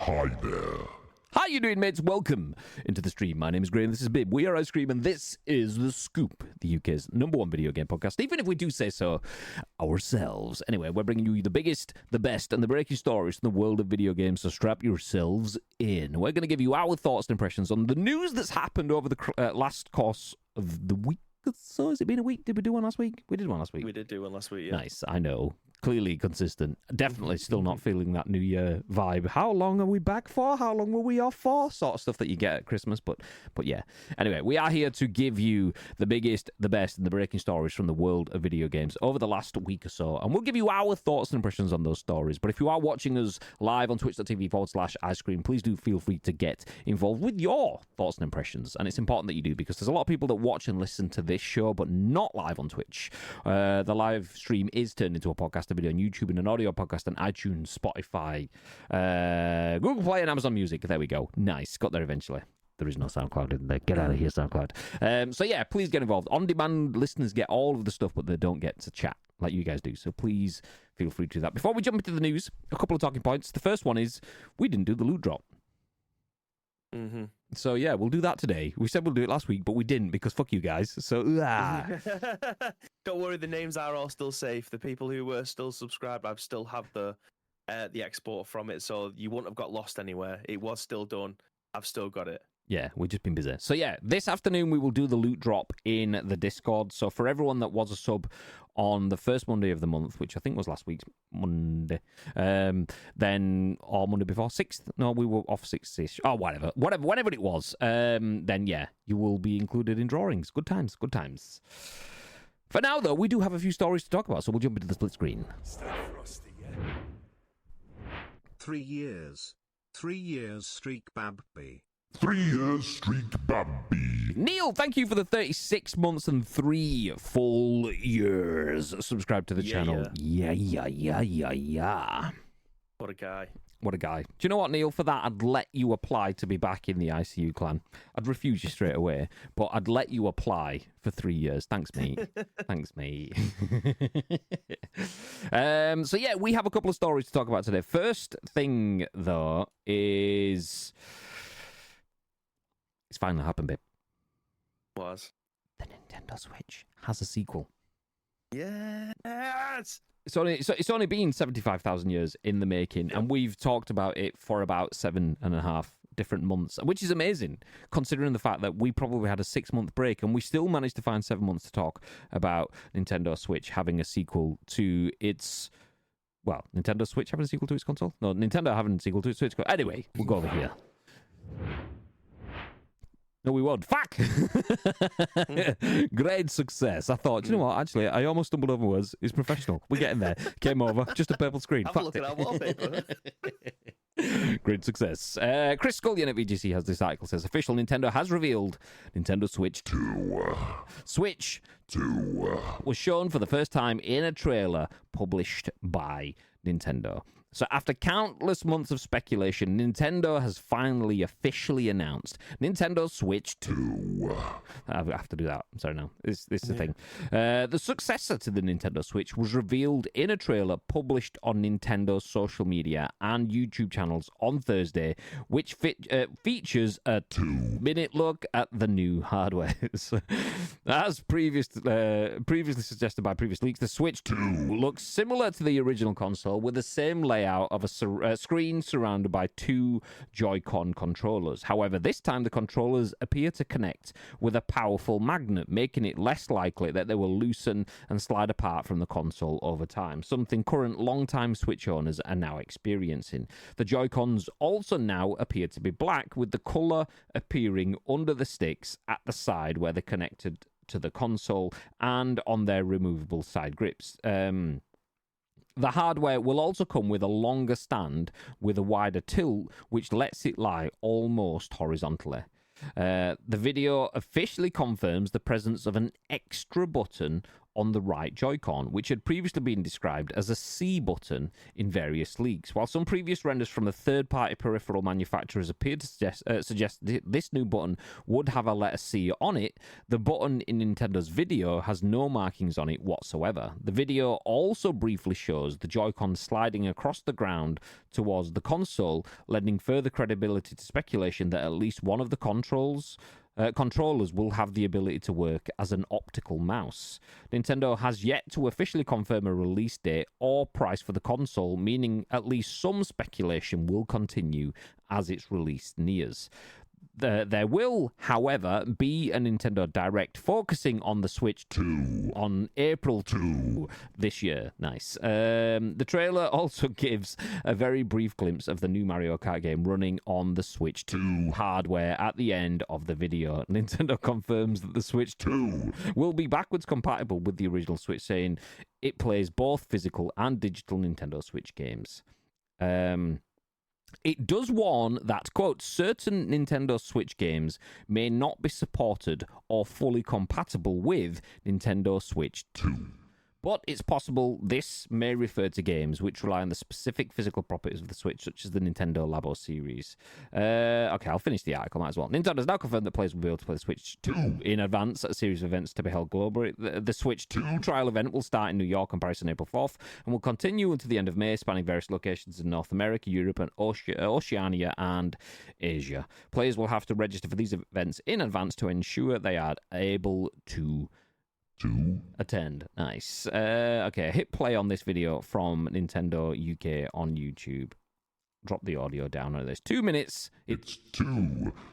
Hi there. How you doing, mates? Welcome into the stream. My name is Graham, this is Bib. We are Ice Cream, and this is The Scoop, the UK's #1 video game podcast, even if we do say so ourselves. Anyway, we're bringing you the biggest, the best, and the breaking stories from the world of video games, so strap yourselves in. We're going to give you our thoughts and impressions on the news that's happened over the last course of the week. So has it been a week? Did we do one last week? We did one last week. We did do one last week, yeah. Nice, I know. Clearly consistent. Definitely still not feeling that New Year vibe. How long are we back for? How long were we off for? Sort of stuff that you get at Christmas, but yeah. Anyway, we are here to give you the biggest, the best, and the breaking stories from the world of video games over the last week or so, and we'll give you our thoughts and impressions on those stories. But if you are watching us live on twitch.tv/ice cream, please do feel free to get involved with your thoughts and impressions, and it's important that you do, because there's a lot of people that watch and listen to this show, but not live on Twitch. The live stream is turned into a podcast, a video on YouTube, and an audio podcast on iTunes, Spotify, Google Play, and Amazon Music. There we go. Nice. Got there eventually. There is no SoundCloud in there. Get out of here, SoundCloud. So yeah, please get involved. On-demand listeners get all of the stuff, but they don't get to chat like you guys do. So please feel free to do that. Before we jump into the news, a couple of talking points. The first one is we didn't do the loot drop. Mm-hmm. So yeah, we'll do that today. We said we'll do it last week, but we didn't, because fuck you guys. So Don't worry, the names are all still safe. The people who were still subscribed, I still have the export from it, so you wouldn't have got lost anywhere. It was still done. I've still got it. Yeah, we've just been busy. So yeah, this afternoon we will do the loot drop in the Discord. So for everyone that was a sub on the first Monday of the month, which I think was last week's Monday, then, or Monday before, 6th? No, we were off 6th-ish. Oh, whatever it was. Then yeah, you will be included in drawings. Good times, good times. For now, though, we do have a few stories to talk about, so we'll jump into the split screen. 3 years. 3 years streak Babby. 3 years streak Babby. Neil, thank you for the 36 months and 3 full years. Subscribe to the channel. Yeah. What a guy. What a guy. Do you know what, Neil? For that, I'd let you apply to be back in the ICU clan. I'd refuse you straight away, but I'd let you apply for 3 years. Thanks, mate. Thanks, mate. So, yeah, we have a couple of stories to talk about today. First thing, though, is... It's finally happened, babe. Was. The Nintendo Switch has a sequel. Yes! It's only been 75,000 years in the making, and we've talked about it for about 7.5 different months, which is amazing, considering the fact that we probably had a 6-month break, and we still managed to find 7 months to talk about Nintendo Switch having a sequel to its... Well, Nintendo Switch having a sequel to its console? No, Nintendo having a sequel to its Switch. Anyway, we'll go over here. No, we won't. Fuck! Great success. I thought, you know what? Actually, I almost stumbled over words. It's professional. We're getting there. Came over. Just a purple screen. Have a look at our wallpaper. Great success. Chris Scullion at VGC has this article, says, official Nintendo has revealed Nintendo Switch 2. Switch 2 was shown for the first time in a trailer published by Nintendo. So after countless months of speculation, Nintendo has finally officially announced Nintendo Switch 2. I have to do that. I'm sorry now. This is the thing. The successor to the Nintendo Switch was revealed in a trailer published on Nintendo's social media and YouTube channels on Thursday, which features a 2-minute look at the new hardware. As previously suggested by previous leaks, the Switch 2 looks similar to the original console, with the same layout of a screen surrounded by 2 Joy-Con controllers. However, this time the controllers appear to connect with a powerful magnet, making it less likely that they will loosen and slide apart from the console over time, something current long-time Switch owners are now experiencing. The Joy-Cons also now appear to be black, with the colour appearing under the sticks at the side where they're connected to the console and on their removable side grips. The hardware will also come with a longer stand with a wider tilt, which lets it lie almost horizontally. The video officially confirms the presence of an extra button on the right Joy-Con, which had previously been described as a C button in various leaks. While some previous renders from the third-party peripheral manufacturers appeared to suggest this new button would have a letter C on it, the button in Nintendo's video has no markings on it whatsoever. The video also briefly shows the Joy-Con sliding across the ground towards the console, lending further credibility to speculation that at least one of the controllers will have the ability to work as an optical mouse. Nintendo has yet to officially confirm a release date or price for the console, meaning at least some speculation will continue as its release nears. There will, however, be a Nintendo Direct focusing on the Switch 2 on April 2 this year. Nice. The trailer also gives a very brief glimpse of the new Mario Kart game running on the Switch 2 hardware at the end of the video. Nintendo confirms that the Switch 2 will be backwards compatible with the original Switch, saying it plays both physical and digital Nintendo Switch games. It does warn that, quote, certain Nintendo Switch games may not be supported or fully compatible with Nintendo Switch 2. But it's possible this may refer to games which rely on the specific physical properties of the Switch, such as the Nintendo Labo series. Okay, I'll finish the article, might as well. Nintendo has now confirmed that players will be able to play the Switch 2 in advance at a series of events to be held globally. The Switch 2 trial event will start in New York on Paris on April 4th and will continue until the end of May, spanning various locations in North America, Europe, and Oceania and Asia. Players will have to register for these events in advance to ensure they are able to attend. Nice. Okay, hit play on this video from Nintendo UK on YouTube. Drop the audio down on this. 2 minutes. It's 2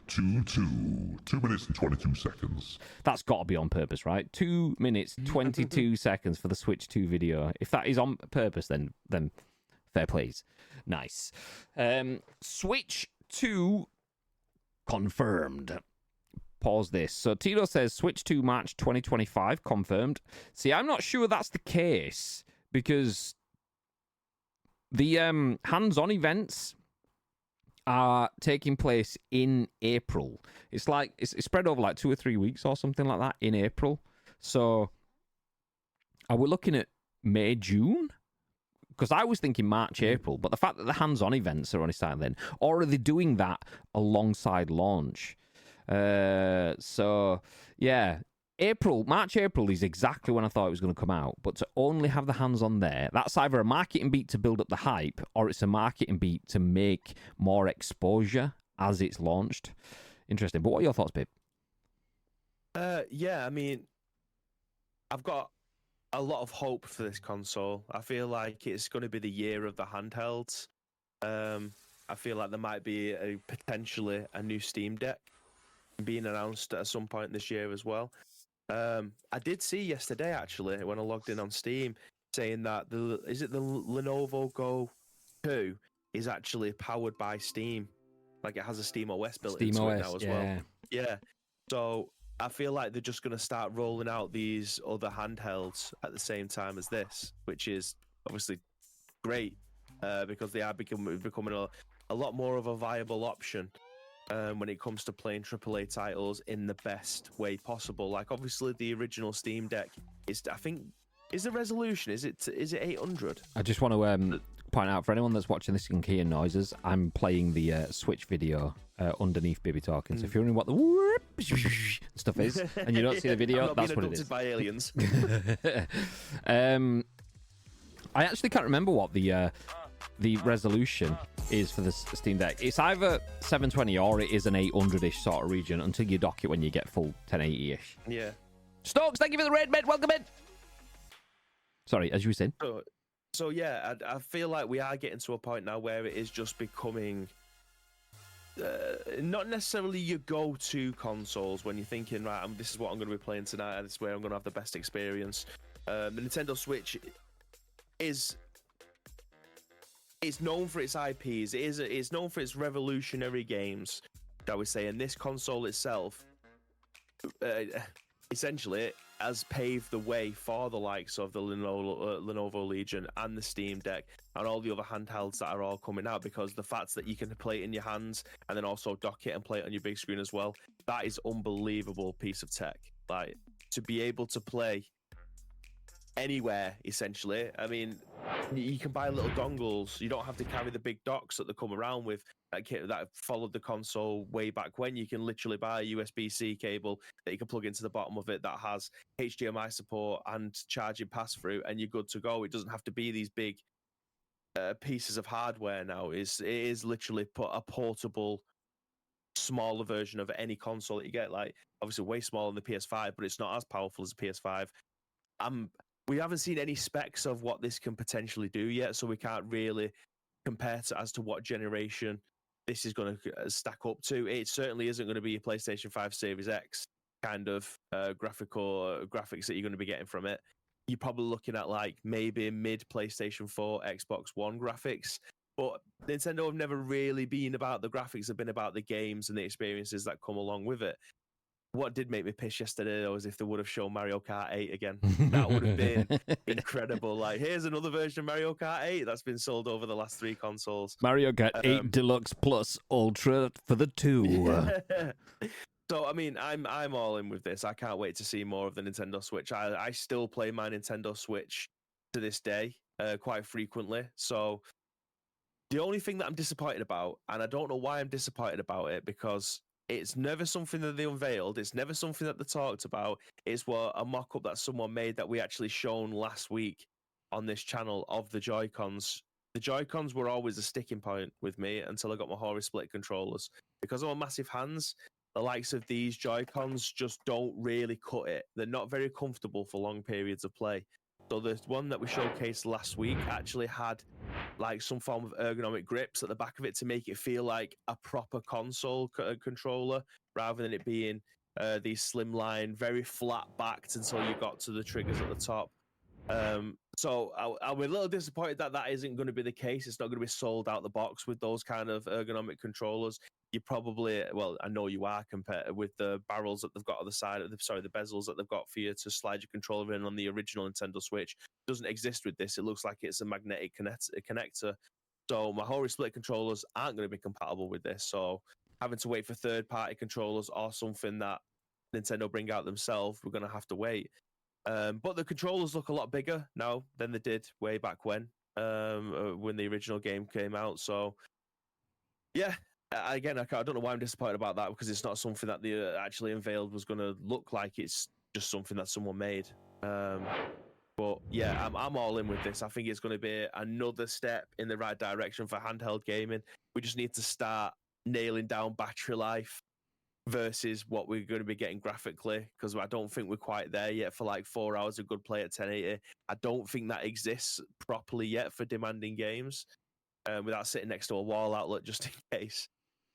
minutes and 22 seconds. That's got to be on purpose, right? 2 minutes, 22 seconds for the Switch 2 video. If that is on purpose, then fair plays. Nice. Switch 2 confirmed. Pause this. So Tito says Switch 2 March 2025 confirmed. See, I'm not sure that's the case because the hands-on events are taking place in April. It's like it's spread over like 2 or 3 weeks or something like that in April. So are we looking at May, June? Because I was thinking March, April, but the fact that the hands-on events are only starting then, or are they doing that alongside launch? So yeah, March, April is exactly when I thought it was going to come out, but to only have the hands on there, that's either a marketing beat to build up the hype or it's a marketing beat to make more exposure as it's launched. Interesting. But what are your thoughts, babe? Yeah, I mean, I've got a lot of hope for this console. I feel like it's going to be the year of the handhelds. I feel like there might be potentially a new Steam Deck being announced at some point this year as well. I did see yesterday, actually, when I logged in on Steam, saying that the Lenovo Go 2 is actually powered by Steam. Like, it has a Steam OS built into it now as well. Yeah. So I feel like they're just going to start rolling out these other handhelds at the same time as this, which is obviously great because they are becoming a lot more of a viable option when it comes to playing AAA titles in the best way possible. Like, obviously, the original Steam Deck is the resolution, is it 800? I just want to point out for anyone that's watching this and can hear noises, I'm playing the Switch video underneath Baby Talking. So if you're wondering what the whoop stuff is and you don't see the video, that's what it is. By aliens. I actually can't remember what the resolution is for the Steam Deck. It's either 720 or it is an 800-ish sort of region until you dock it when you get full 1080-ish. Yeah. Stokes, thank you for the raid, mate. Welcome in. Sorry, as you were saying. So yeah, I feel like we are getting to a point now where it is just becoming not necessarily your go-to consoles when you're thinking, right, this is what I'm going to be playing tonight, and this is where I'm going to have the best experience. The Nintendo Switch is known for its IPs. It's known for its revolutionary games, shall we say, and this console itself essentially has paved the way for the likes of the Lenovo Legion and the Steam Deck and all the other handhelds that are all coming out, because the fact that you can play it in your hands and then also dock it and play it on your big screen as well, that is unbelievable piece of tech. Like, to be able to play anywhere essentially. I mean, you can buy little dongles. You don't have to carry the big docks that they come around with that followed the console way back when. You can literally buy a USB-C cable that you can plug into the bottom of it that has HDMI support and charging pass-through, and you're good to go. It doesn't have to be these big pieces of hardware now. It is literally a portable, smaller version of any console that you get. Like, obviously way smaller than the PS5, but it's not as powerful as the PS5. We haven't seen any specs of what this can potentially do yet, so we can't really compare as to what generation this is going to stack up to. It certainly isn't going to be a PlayStation 5 Series X kind of graphics that you're going to be getting from it. You're probably looking at like maybe mid PlayStation 4, Xbox One graphics. But Nintendo have never really been about the graphics, they've been about the games and the experiences that come along with it. What did make me piss yesterday, though, is if they would have shown Mario Kart 8 again. That would have been incredible. Like, here's another version of Mario Kart 8 that's been sold over the last 3 consoles. Mario Kart 8 Deluxe Plus Ultra for the 2. So, I mean, I'm all in with this. I can't wait to see more of the Nintendo Switch. I still play my Nintendo Switch to this day quite frequently. So, the only thing that I'm disappointed about, and I don't know why I'm disappointed about it, because it's never something that they unveiled. It's never something that they talked about. It's a mock-up that someone made that we actually shown last week on this channel of the Joy-Cons. The Joy-Cons were always a sticking point with me until I got my Hori split controllers. Because of my massive hands, the likes of these Joy-Cons just don't really cut it. They're not very comfortable for long periods of play. So the one that we showcased last week actually had like some form of ergonomic grips at the back of it to make it feel like a proper console controller, rather than it being these slimline, very flat backed until you got to the triggers at the top. So I'm a little disappointed that isn't going to be the case. It's not going to be sold out the box with those kind of ergonomic controllers. You probably, well, I know you are, compared with the barrels that they've got on the side of the bezels that they've got for you to slide your controller in on the original Nintendo Switch. Doesn't exist with this. It looks like it's a magnetic connector. So my Hori split controllers aren't going to be compatible with this. So having to wait for third-party controllers or something that Nintendo bring out themselves, we're going to have to wait. But the controllers look a lot bigger now than they did way back when the original game came out. So, yeah, again, I don't know why I'm disappointed about that, because it's not something that they actually unveiled was going to look like. It's just something that someone made. But yeah, I'm all in with this. I think it's going to be another step in the right direction for handheld gaming. We just need to start nailing down battery life versus what we're going to be getting graphically, because I don't think we're quite there yet for like 4 hours of good play at 1080. I don't think that exists properly yet for demanding games without sitting next to a wall outlet just in case.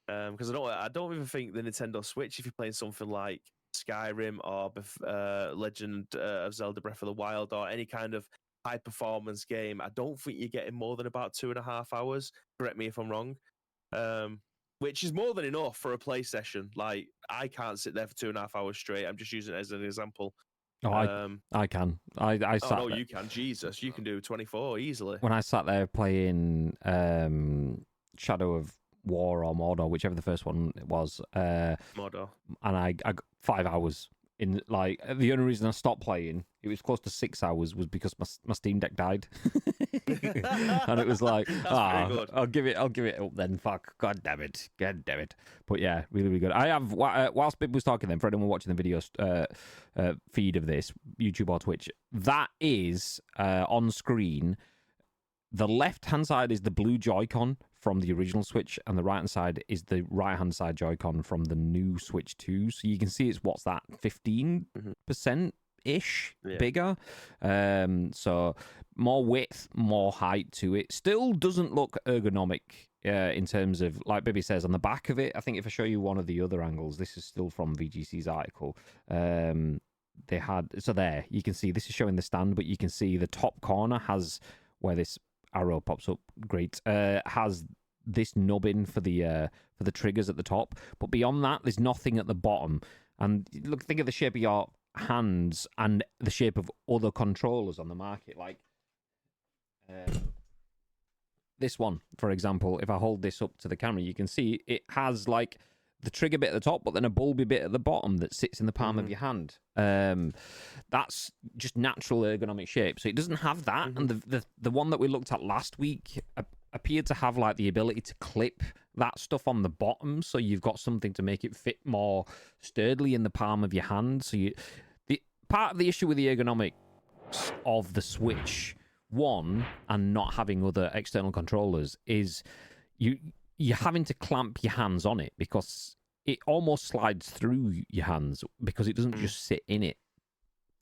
Because I don't even think the Nintendo Switch, if you're playing something like Skyrim or Legend of Zelda Breath of the Wild or any kind of high performance game, I don't think you're getting more than about 2.5 hours. Correct me if I'm wrong. Which is more than enough for a play session. Like, I can't sit there for 2.5 hours straight. I'm just using it as an example. Oh, I can. I sat no, there. you can. Jesus, you can do 24 easily. When I sat there playing Shadow of War or Mordor, whichever the first one was, Mordor, and I got 5 hours in. Like, the only reason I stopped playing, it was close to 6 hours, was because my Steam Deck died. And it was like, I'll give it up then. Fuck, god damn it. But yeah, really, really good. I have, whilst Bib was talking then, for anyone watching the video feed of this, YouTube or Twitch, that is on screen. The left-hand side is the blue Joy-Con from the original Switch, and the right-hand side is the right-hand side Joy-Con from the new Switch 2. So you can see it's, 15% ish bigger. So more width, more height to it. Still doesn't look ergonomic in terms of, like Bibby says, on the back of it. I think if I show you one of the other angles, this is still from VGC's article. They had, so there you can see this is showing the stand, but you can see the top corner has, where this arrow pops up, great, has this nubbin for the triggers at the top, but beyond that there's nothing at the bottom. And look, think of the shape of your hands and the shape of other controllers on the market, like this one, for example. If I hold this up to the camera, you can see it has like the trigger bit at the top, but then a bulby bit at the bottom that sits in the palm of your hand. That's just natural ergonomic shape. So it doesn't have that. And the one that we looked at last week appeared to have like the ability to clip that stuff on the bottom, so you've got something to make it fit more sturdily in the palm of your hand. So part of the issue with the ergonomics of the Switch One and not having other external controllers is you're having to clamp your hands on it because it almost slides through your hands because it doesn't just sit in it.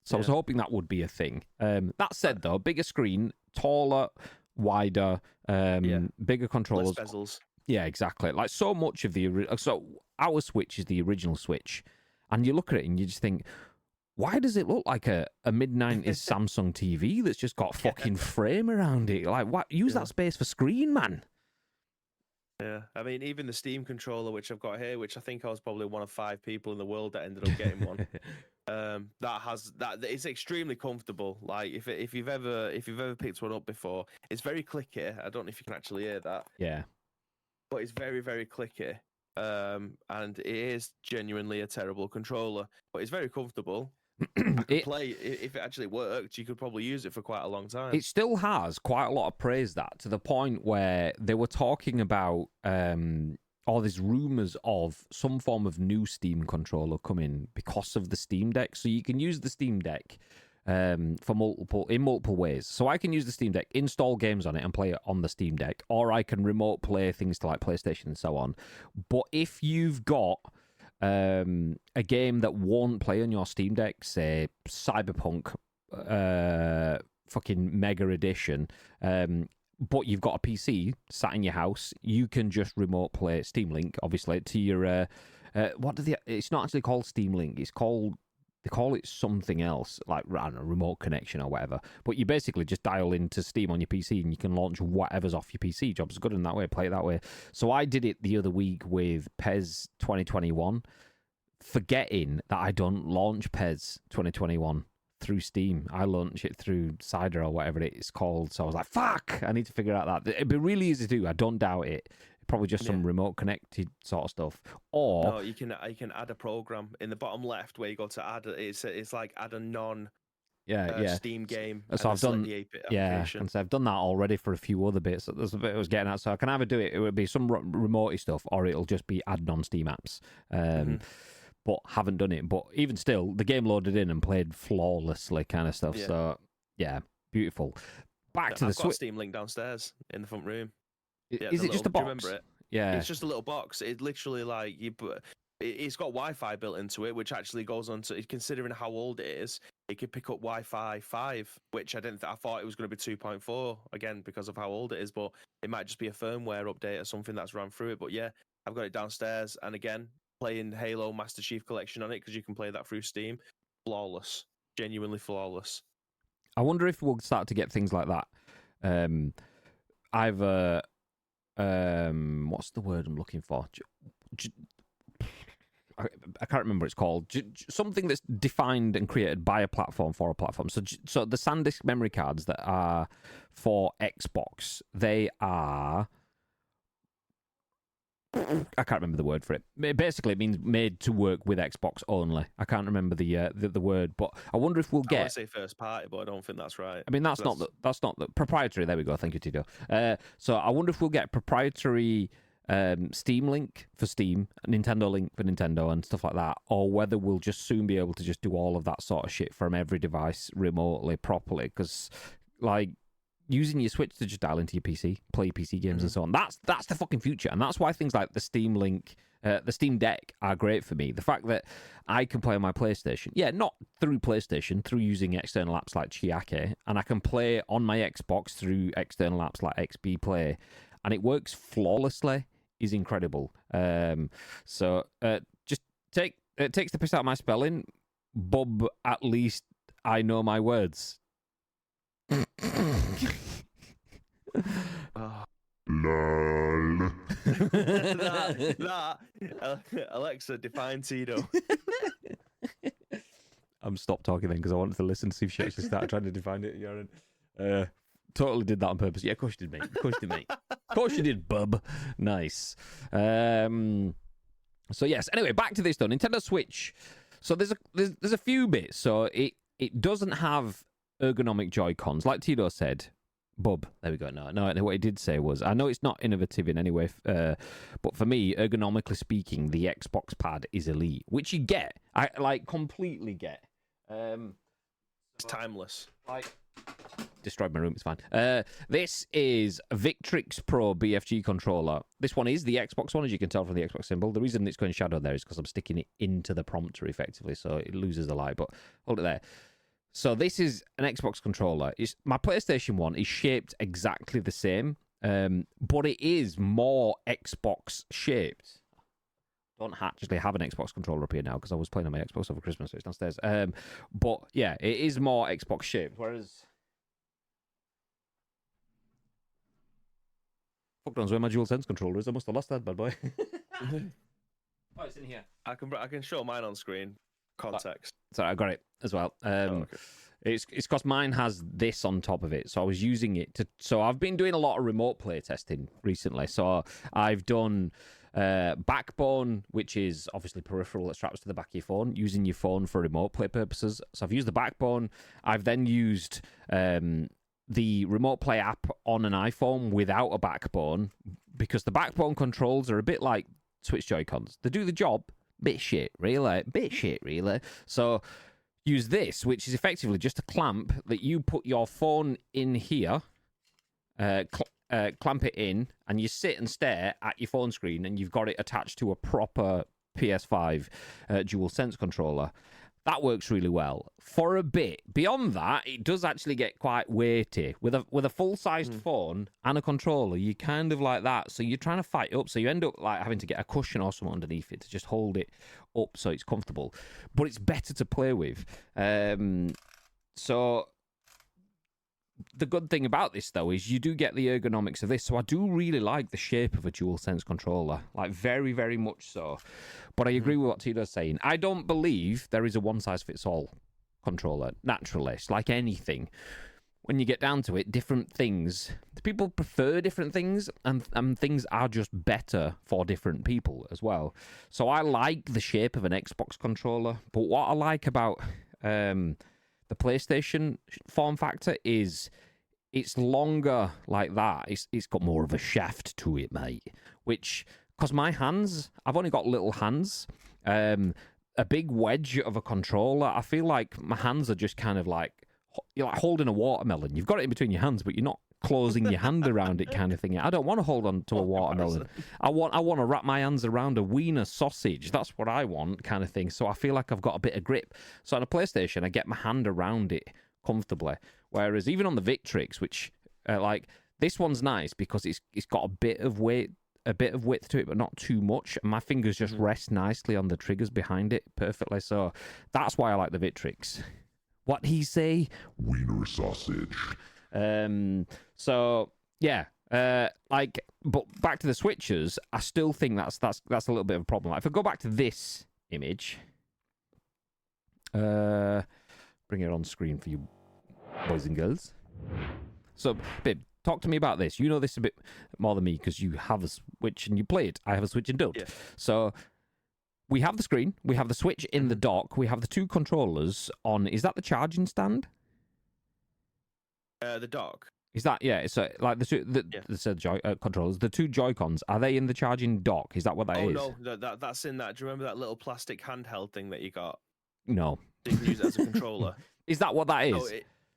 So I was hoping that would be a thing. That said, though, bigger screen, taller, wider, bigger controllers. Less bezels. Yeah, exactly. Like so much of so our Switch is the original Switch, and you look at it and you just think, why does it look like a mid-90s Samsung TV that's just got a fucking frame around it? Like, what? Use that space for screen, man. Yeah, I mean, even the Steam controller, which I've got here, which I think I was probably one of 5 people in the world that ended up getting one. It's extremely comfortable. Like if you've ever picked one up before, it's very clicky. I don't know if you can actually hear that. Yeah, but it's very, very clicky. And it is genuinely a terrible controller, but it's very comfortable. I could play, if it actually worked, you could probably use it for quite a long time. It still has quite a lot of praise, that, to the point where they were talking about all these rumours of some form of new Steam controller coming because of the Steam Deck. So you can use the Steam Deck for multiple ways. So I can use the Steam Deck, install games on it and play it on the Steam Deck, or I can remote play things to like PlayStation and so on. But if you've got a game that won't play on your Steam Deck, say Cyberpunk fucking Mega Edition, but you've got a PC sat in your house, you can just remote play Steam Link, obviously, to your it's not actually called Steam Link, it's called, they call it something else, like, I don't know, remote connection or whatever. But you basically just dial into Steam on your PC and you can launch whatever's off your PC. Job's good in that way, play it that way. So I did it the other week with PES 2021, forgetting that I don't launch PES 2021 through Steam. I launch it through Cider or whatever it's called. So I was like, fuck, I need to figure out that. It'd be really easy to do. I don't doubt it. Probably just some remote connected sort of stuff. Or no, you can add a program in the bottom left where you go to add. It's like add a non Steam game. So I've done and so I've done that already for a few other bits. So there's a bit I was getting at. So I can either do it. It would be some remote stuff, or it'll just be add non-Steam apps. But haven't done it. But even still, the game loaded in and played flawlessly, kind of stuff. Yeah. So yeah, beautiful. Back to the Switch. Steam Link downstairs in the front room. Is it just a box? Do you remember it? Yeah, it's just a little box. It literally it's got Wi-Fi built into it, which actually goes on to, considering how old it is, it could pick up Wi-Fi 5, which I thought it was going to be 2.4 again because of how old it is, but it might just be a firmware update or something that's run through it. But yeah, I've got it downstairs, and again, playing Halo Master Chief Collection on it because you can play that through Steam. Flawless, genuinely flawless. I wonder if we'll start to get things like that. Either what's the word I'm looking for? I can't remember what it's called. Something that's defined and created by a platform for a platform. So the SanDisk memory cards that are for Xbox, they are, I can't remember the word for it. Basically, it means made to work with Xbox only. I can't remember the word, but I wonder if we'll get. I want to say first party, but I don't think that's right. I mean, that's not the proprietary. There we go. Thank you, Tito. So I wonder if we'll get proprietary Steam Link for Steam, Nintendo Link for Nintendo, and stuff like that, or whether we'll just soon be able to just do all of that sort of shit from every device remotely, properly, because like, using your Switch to just dial into your PC, play PC games and so on. That's the fucking future. And that's why things like the Steam Link, the Steam Deck are great for me. The fact that I can play on my PlayStation, not through PlayStation, through using external apps like Chiake, and I can play on my Xbox through external apps like XB Play, and it works flawlessly, is incredible. So just it takes the piss out of my spelling, Bob, at least I know my words. Lol. Alexa, define Tito. I'm stopped talking then because I wanted to listen to see if she actually started trying to define it. Yaron. Totally did that on purpose. Yeah, of course you did, mate. Of course you did, mate. Of course you did, bub. Nice. So yes. Anyway, back to this though. Nintendo Switch. So there's a few bits. So it doesn't have ergonomic Joy-Cons, like Tito said. Bub, there we go. No. What he did say was, I know it's not innovative in any way, but for me, ergonomically speaking, the Xbox pad is elite, which you get. I completely get. It's timeless. Like, destroyed my room. It's fine. This is a Victrix Pro BFG controller. This one is the Xbox one, as you can tell from the Xbox symbol. The reason it's going shadow there is because I'm sticking it into the prompter effectively, so it loses the light. But hold it there. So this is an Xbox controller. My PlayStation one is shaped exactly the same, but it is more Xbox shaped. Don't actually have an Xbox controller up here now because I was playing on my Xbox over Christmas, so it's downstairs. But yeah, it is more Xbox shaped, whereas... Fuck knows where my DualSense controller is. I must have lost that bad boy. Oh, it's in here. I can show mine on screen. Context. Sorry, I got it as well. Okay. It's because mine has this on top of it, so I was using it to. So I've been doing a lot of remote play testing recently. So I've done Backbone, which is obviously peripheral that straps to the back of your phone, using your phone for remote play purposes. So I've used the Backbone. I've then used the remote play app on an iPhone without a Backbone, because the Backbone controls are a bit like Switch Joy-Cons. They do the job. Bit shit, really. So use this, which is effectively just a clamp that you put your phone in here, clamp it in, and you sit and stare at your phone screen, and you've got it attached to a proper PS5 DualSense controller. That works really well. For a bit. Beyond that, it does actually get quite weighty. With a full-sized phone and a controller, you kind of like that. So you're trying to fight up. So you end up like having to get a cushion or something underneath it to just hold it up so it's comfortable. But it's better to play with. So the good thing about this, though, is you do get the ergonomics of this. So I do really like the shape of a DualSense controller. Like, very, very much so. But I agree with what Tito's saying. I don't believe there is a one-size-fits-all controller, naturally. It's like anything. When you get down to it, different things... People prefer different things, and things are just better for different people as well. So I like the shape of an Xbox controller. But what I like about the PlayStation form factor is it's longer like that. It's got more of a shaft to it, mate. Which... Because my hands, I've only got little hands. A big wedge of a controller, I feel like my hands are just kind of like, you're like holding a watermelon. You've got it in between your hands, but you're not closing your hand around it kind of thing. I don't want to hold on to a watermelon. I want to wrap my hands around a wiener sausage. That's what I want kind of thing. So I feel like I've got a bit of grip. So on a PlayStation, I get my hand around it comfortably. Whereas even on the Victrix, which like this one's nice because it's got a bit of weight, a bit of width to it, but not too much. My fingers just rest nicely on the triggers behind it perfectly. So that's why I like the Victrix. What he say? Wiener sausage. So yeah, like, but back to the Switches, I still think that's a little bit of a problem. Like, if I go back to this image, bring it on screen for you boys and girls. So, babe, talk to me about this. You know this a bit more than me because you have a Switch and you play it. I have a Switch and don't. Yeah. So we have the screen. We have the Switch in the dock. We have the two controllers on. Is that the charging stand? The dock. Is that, yeah? So like the controllers, the two Joy-Cons, are they in the charging dock? Is that what that is? Oh no, that's in that. Do you remember that little plastic handheld thing that you got? No. You can use it as a controller. Is that what that is? No,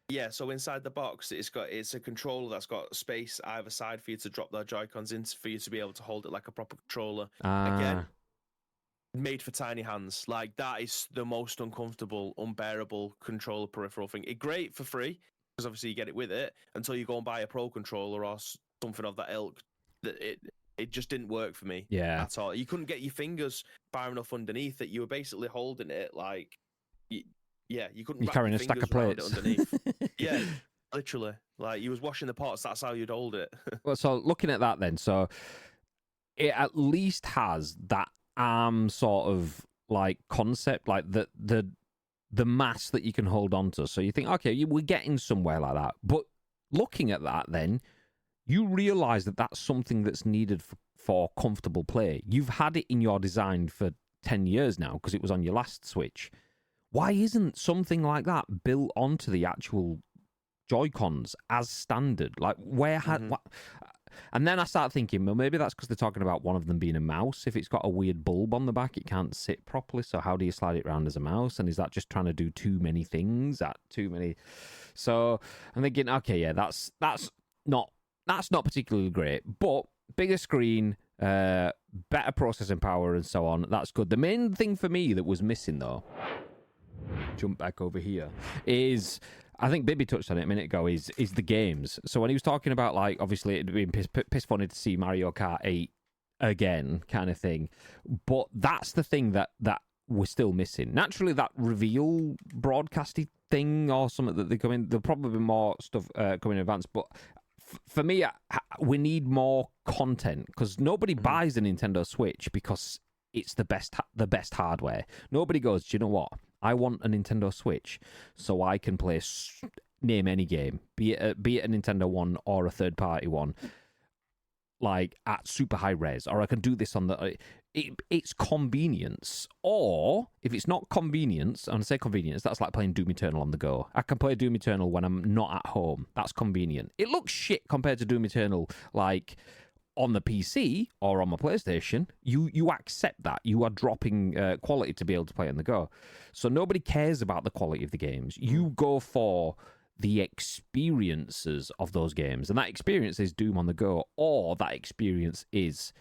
yeah, so inside the box, it's a controller that's got space either side for you to drop the Joy-Cons in for you to be able to hold it like a proper controller. Again, made for tiny hands. Like, that is the most uncomfortable, unbearable controller peripheral thing. It's great for free, because obviously you get it with it, until you go and buy a pro controller or something of that ilk. It just didn't work for me at all. You couldn't get your fingers far enough underneath it. You were basically holding it like... Yeah, you couldn't. You're carrying a stack of plates underneath. Yeah, literally. Like, you was washing the pots. That's how you'd hold it. Well, so looking at that, then, so it at least has that arm sort of like concept, like the mass that you can hold on to. So you think, okay, we're getting somewhere like that. But looking at that, then you realise that that's something that's needed for comfortable play. You've had it in your design for 10 years now because it was on your last Switch. Why isn't something like that built onto the actual Joy-Cons as standard? Like, where had... What? And then I start thinking, well, maybe that's because they're talking about one of them being a mouse. If it's got a weird bulb on the back, it can't sit properly. So how do you slide it around as a mouse? And is that just trying to do too many things at too many? So I'm thinking, okay, yeah, that's not particularly great. But bigger screen, better processing power, and so on. That's good. The main thing for me that was missing, though, jump back over here, is... I think Bibby touched on it a minute ago, is the games. So when he was talking about, like, obviously it'd been piss funny to see Mario Kart 8 again kind of thing, but that's the thing that we're still missing. Naturally, that reveal broadcasty thing or something that they come in, there'll probably be more stuff coming in advance, but for me, we need more content, because nobody buys a Nintendo Switch because it's the best hardware. Nobody goes, do you know what? I want a Nintendo Switch so I can play name any game, be it a Nintendo one or a third-party one, like at super high res, or I can do this on the... It's convenience. Or, if it's not convenience, and I say convenience, that's like playing Doom Eternal on the go. I can play Doom Eternal when I'm not at home. That's convenient. It looks shit compared to Doom Eternal, like... on the PC or on my PlayStation, you accept that. You are dropping quality to be able to play on the go. So nobody cares about the quality of the games. You go for the experiences of those games. And that experience is Doom on the go, or that experience is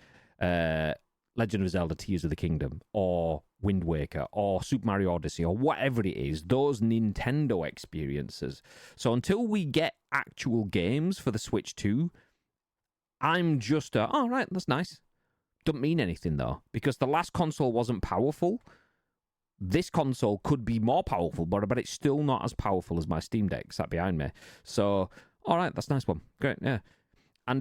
Legend of Zelda Tears of the Kingdom, or Wind Waker, or Super Mario Odyssey, or whatever it is, those Nintendo experiences. So until we get actual games for the Switch 2, I'm just right, that's nice. Doesn't mean anything, though, because the last console wasn't powerful. This console could be more powerful, but it's still not as powerful as my Steam Deck sat behind me. So, all right, that's a nice one. Great, yeah. And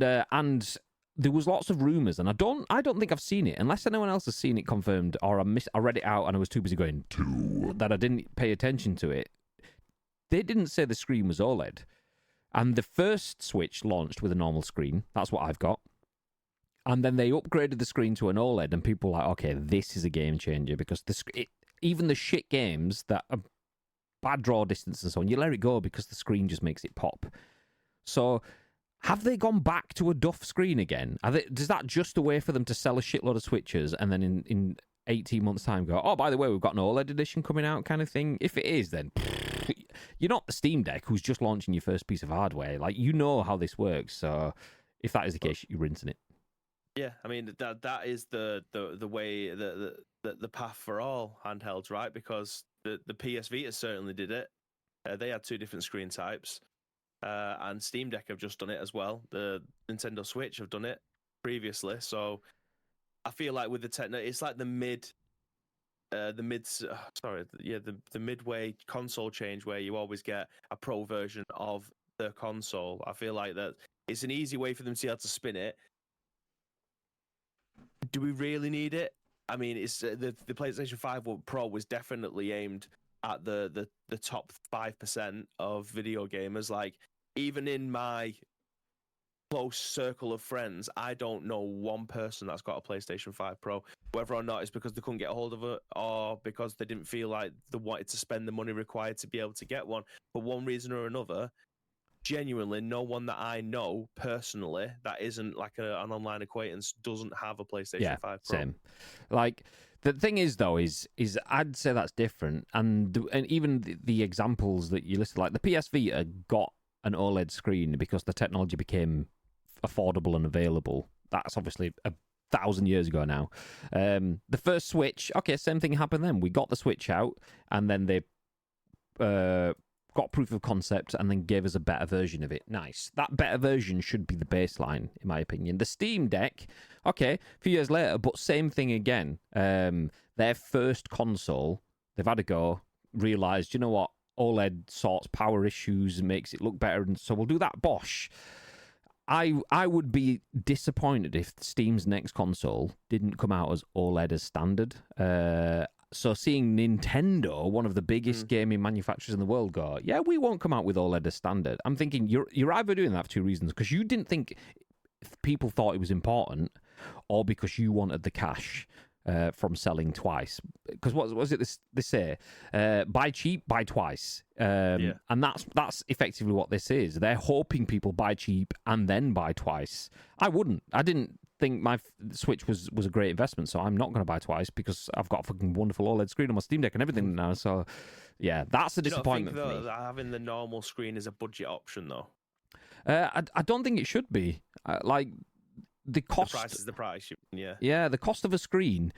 there was lots of rumours, and I don't think I've seen it, unless anyone else has seen it confirmed, or I read it out and I was too busy going, that I didn't pay attention to it. They didn't say the screen was OLED. And the first Switch launched with a normal screen. That's what I've got. And then they upgraded the screen to an OLED, and people were like, okay, this is a game changer, because even the shit games that are bad draw distance and so on, you let it go because the screen just makes it pop. So have they gone back to a duff screen again? Is that just a way for them to sell a shitload of Switches and then in 18 months' time go, oh, by the way, we've got an OLED edition coming out kind of thing? If it is, then... You're not the Steam Deck who's just launching your first piece of hardware. Like, you know how this works. So if that is the case, you're rinsing it. Yeah, I mean that is the way the path for all handhelds, right? Because the PS Vita certainly did it. They had two different screen types, and Steam Deck have just done it as well. The Nintendo Switch have done it previously. So I feel like with it's like the midway console change where you always get a pro version of the console. I feel like that it's an easy way for them to be able to spin it. Do we really need it? I mean, it's the PlayStation 5 Pro was definitely aimed at the top 5% of video gamers. Like, even in my close circle of friends, I don't know one person that's got a PlayStation 5 Pro. Whether or not it's because they couldn't get a hold of it, or because they didn't feel like they wanted to spend the money required to be able to get one, for one reason or another. Genuinely, no one that I know personally that isn't like an online acquaintance doesn't have a PlayStation 5 Pro. Same. Like, the thing is, though, is I'd say that's different. And even the examples that you listed, like the PS Vita got an OLED screen because the technology became affordable and available. That's obviously 1,000 years ago now. The first Switch, okay, same thing happened then. We got the Switch out, and then they got proof of concept and then gave us a better version of it. Nice. That better version should be the baseline, in my opinion. The Steam Deck, okay, a few years later, but same thing again. Their first console, they've had a go, realised, you know what, OLED sorts power issues and makes it look better, and so we'll do that. Bosh. I would be disappointed if Steam's next console didn't come out as OLED as standard. So seeing Nintendo, one of the biggest gaming manufacturers in the world, go, yeah, we won't come out with OLED as standard. I'm thinking you're either doing that for two reasons, because you didn't think people thought it was important, or because you wanted the cash from selling twice. Because what was it they say? Buy cheap, buy twice. And that's effectively what this is. They're hoping people buy cheap and then buy twice. I wouldn't. I didn't think my Switch was a great investment, so I'm not going to buy twice because I've got a fucking wonderful OLED screen on my Steam Deck and everything now. So, yeah, that's a disappointment for me. That having the normal screen is a budget option, though? I don't think it should be. The cost... The price is the price, yeah. Yeah, the cost of a screen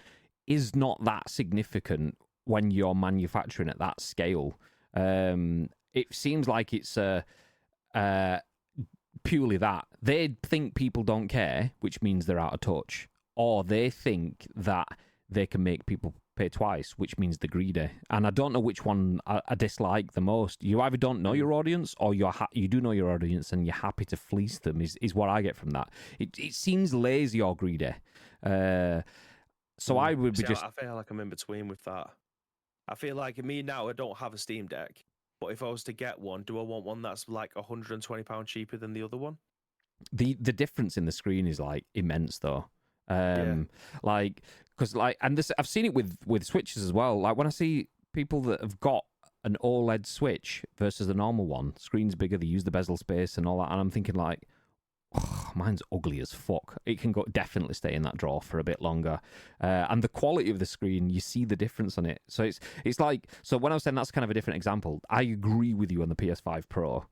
is not that significant when you're manufacturing at that scale. It seems like it's purely that. They think people don't care, which means they're out of touch. Or they think that they can make people pay twice, which means they're greedy. And I don't know which one I dislike the most. You either don't know your audience, or you do know your audience and you're happy to fleece them, is what I get from that. It seems lazy or greedy. So I would be I feel like I'm in between with that. I feel like me now, I don't have a Steam Deck. But if I was to get one, do I want one that's like £120 cheaper than the other one? The difference in the screen is like immense, though. And this, I've seen it with Switches as well. Like when I see people that have got an OLED Switch versus the normal one, screen's bigger, they use the bezel space and all that, and I'm thinking like, oh, mine's ugly as fuck. It can definitely stay in that drawer for a bit longer. And the quality of the screen, you see the difference on it. So it's like, so when I was saying that's kind of a different example, I agree with you on the PS5 Pro.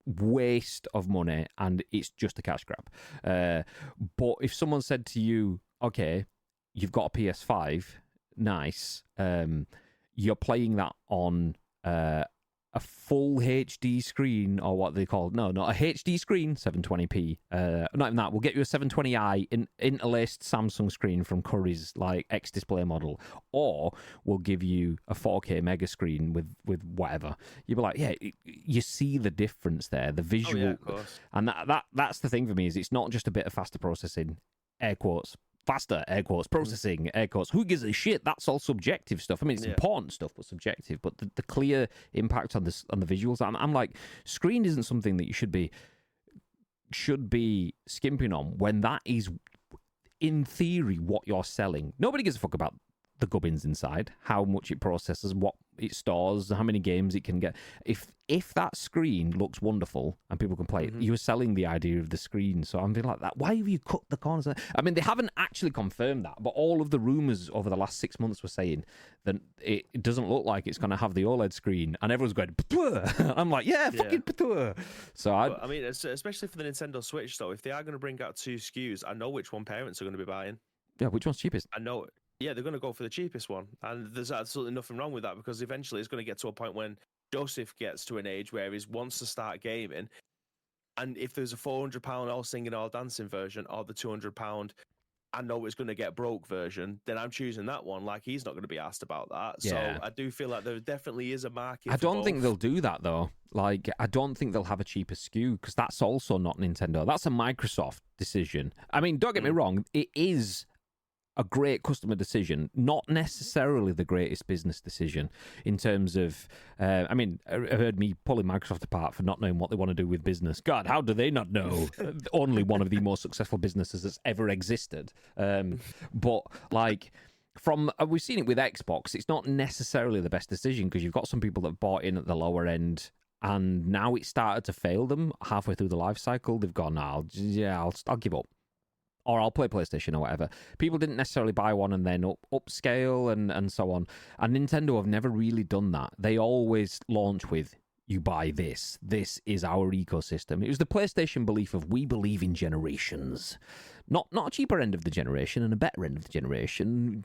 Waste of money, and it's just a cash grab. But if someone said to you, okay, you've got a PS5, nice, you're playing that on a full HD screen, or what they call, no, not a HD screen, 720p. Not even that. We'll get you a 720i interlaced Samsung screen from Curry's like X display model, or we'll give you a 4K mega screen with whatever. You'll be like, yeah, you see the difference there, the visual, yeah, of course. And that's the thing for me, is it's not just a bit of faster processing, air quotes. Faster, air quotes, processing, air quotes. Who gives a shit? That's all subjective stuff. I mean, it's important stuff, but subjective. But the clear impact on the visuals, I'm like, screen isn't something that you should be skimping on when that is, in theory, what you're selling. Nobody gives a fuck about the gubbins inside, how much it processes, what it stores, how many games it can get. If that screen looks wonderful and people can play it, you're selling the idea of the screen. So I'm being like that. Why have you cut the corners? I mean, they haven't actually confirmed that, but all of the rumors over the last 6 months were saying that it doesn't look like it's going to have the OLED screen, and everyone's going, P'tuah. I'm like, yeah, fucking P'tuah. So I mean, especially for the Nintendo Switch, though, if they are going to bring out two SKUs, I know which one parents are going to be buying. Yeah, which one's cheapest? I know it. Yeah, they're going to go for the cheapest one. And there's absolutely nothing wrong with that, because eventually it's going to get to a point when Joseph gets to an age where he wants to start gaming. And if there's a £400 all singing, all dancing version, or the £200, I know it's going to get broke version, then I'm choosing that one. Like, he's not going to be asked about that. Yeah. So I do feel like there definitely is a market. I don't think they'll do that, though. Like, I don't think they'll have a cheaper SKU, because that's also not Nintendo. That's a Microsoft decision. I mean, don't get me wrong. It is a great customer decision, not necessarily the greatest business decision in terms of, I mean, I heard me pulling Microsoft apart for not knowing what they want to do with business. God, how do they not know? Only one of the most successful businesses that's ever existed. But like, we've seen it with Xbox, it's not necessarily the best decision, because you've got some people that have bought in at the lower end, and now it started to fail them halfway through the life cycle. They've gone, I'll give up. Or I'll play PlayStation or whatever. People didn't necessarily buy one and then upscale and so on. And Nintendo have never really done that. They always launch with, you buy this. This is our ecosystem. It was the PlayStation belief of, we believe in generations. Not a cheaper end of the generation and a better end of the generation.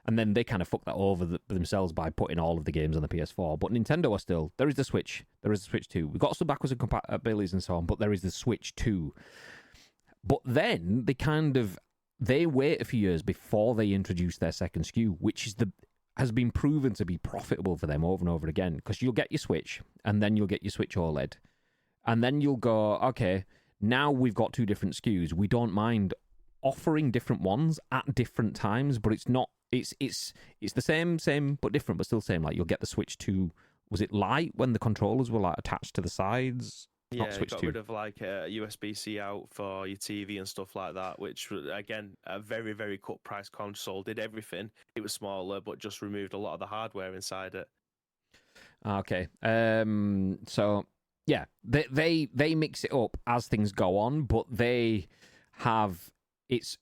And then they kind of fucked that over themselves by putting all of the games on the PS4. But Nintendo are still, there is the Switch. There is the Switch 2. We've got some backwards and compatibilities and so on, but there is the Switch 2. But then they wait a few years before they introduce their second SKU, which has been proven to be profitable for them over and over again. Because you'll get your Switch, and then you'll get your Switch OLED. And then you'll go, okay, now we've got two different SKUs. We don't mind offering different ones at different times, but it's not it's the same but different, but still same. Like you'll get the Switch 2. Was it Lite when the controllers were like attached to the sides? Yeah, Not Switch got 2. rid of like a USB-C out for your TV and stuff like that, which again, a very, very cut price console, did everything. It was smaller, but just removed a lot of the hardware inside it. Okay. So yeah, they mix it up as things go on, but they have it's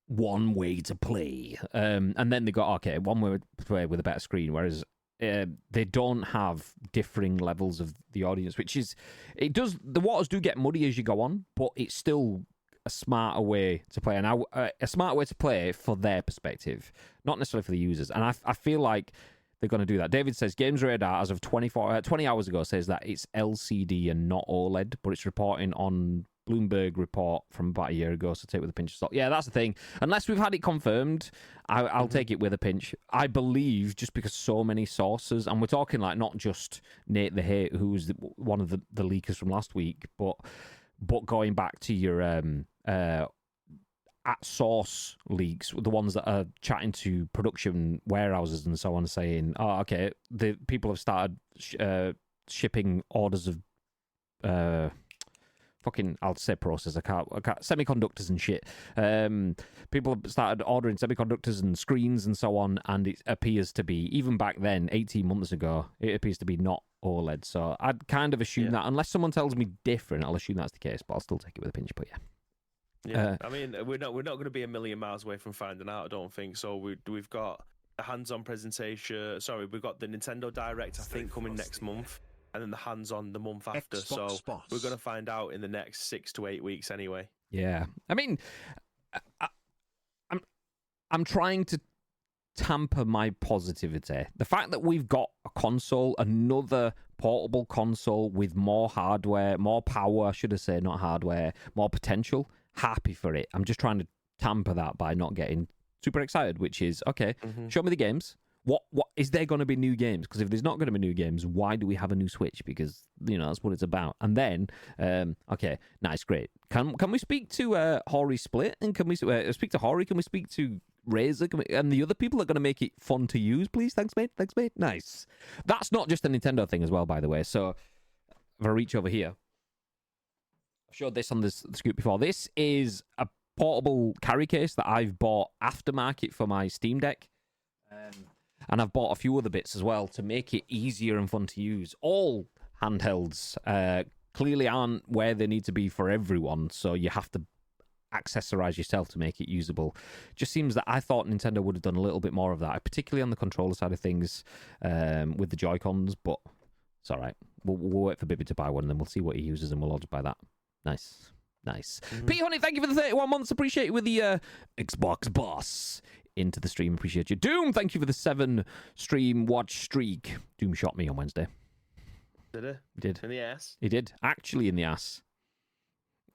one way to play. And then they got one way to play with a better screen, whereas they don't have differing levels of the audience, which is the waters do get muddy as you go on, but it's still a smarter way to play, and a smarter way to play for their perspective, not necessarily for the users. And I feel like they're going to do that. David says Games Radar, as of 20 hours ago, says that it's LCD and not OLED, but it's reporting on Bloomberg report from about a year ago, so take it with a pinch of salt. Yeah, that's the thing. Unless we've had it confirmed, I'll take it with a pinch. I believe, just because so many sources, and we're talking like not just Nate the Hate, who was one of the leakers from last week, but going back to your at source leaks, the ones that are chatting to production warehouses and so on, saying, "Oh, okay, the people have started shipping orders of." I'll say process. I can't. Semiconductors and shit. People have started ordering semiconductors and screens and so on, and it appears to be, even back then, 18 months ago, it appears to be not OLED. So I'd kind of assume that, unless someone tells me different, I'll assume that's the case, but I'll still take it with a pinch. But yeah. Yeah, I mean, we're not going to be a million miles away from finding out, I don't think. So we've got a hands-on presentation. Sorry, we've got the Nintendo Direct, I think, coming next month. And then the hands-on the month after. Xbox So we're going to find out in the next 6 to 8 weeks anyway. Yeah. I mean, I'm trying to tamper my positivity. The fact that we've got a console, another portable console with more hardware, more power, should I say, not hardware, more potential, happy for it. I'm just trying to tamper that by not getting super excited, which is, okay, show me the games. What is there going to be new games? Because if there's not going to be new games, why do we have a new Switch? Because that's what it's about. And then, okay, nice, great. Can we speak to Hori Split? And can we speak to Hori? Can we speak to Razer? And the other people are going to make it fun to use, please. Thanks, mate. Nice. That's not just a Nintendo thing as well, by the way. So if I reach over here, I've showed this on the scoop before. This is a portable carry case that I've bought aftermarket for my Steam Deck. And I've bought a few other bits as well to make it easier and fun to use. All handhelds clearly aren't where they need to be for everyone, so you have to accessorize yourself to make it usable. Just seems that I thought Nintendo would have done a little bit more of that, particularly on the controller side of things with the Joy-Cons, but it's all right. We'll wait for Bibby to buy one, and then we'll see what he uses, and we'll all just buy that. Nice. Pete Honey, thank you for the 31 months. Appreciate it with the Xbox Boss into the stream. Appreciate you. Doom, thank you for the 7 stream watch streak. Doom shot me on Wednesday. Did he? He did. In the ass? He did. Actually in the ass.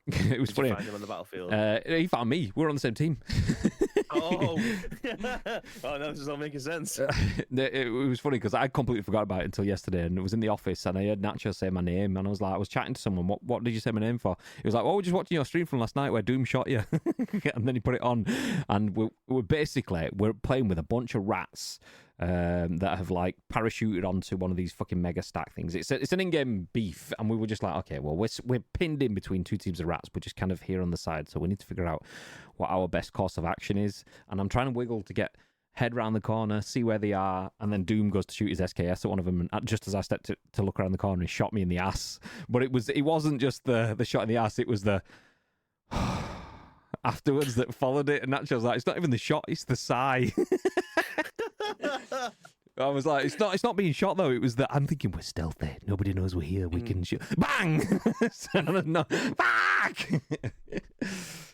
It was funny. Did you find him on the battlefield? He found me. We were on the same team. Oh, no, this is not making sense. It was funny because I completely forgot about it until yesterday, and it was in the office, and I heard Nacho say my name, and I was chatting to someone. What did you say my name for? He was like, "Oh, we're just watching your stream from last night where Doom shot you," and then he put it on, and we're playing with a bunch of rats. That have like parachuted onto one of these fucking mega stack things. It's an in-game beef, and we were just like, okay, well we're pinned in between 2 teams of rats, but just kind of here on the side, so we need to figure out what our best course of action is. And I'm trying to wiggle to get head round the corner, see where they are, and then Doom goes to shoot his SKS at one of them, and just as I stepped to look around the corner, he shot me in the ass. But it wasn't just the shot in the ass; it was the afterwards that followed it, and Nacho was like, it's not even the shot, it's the sigh. I was like, it's not being shot though. It was that I'm thinking we're stealthy. Nobody knows we're here. We can shoot. Bang! No, fuck!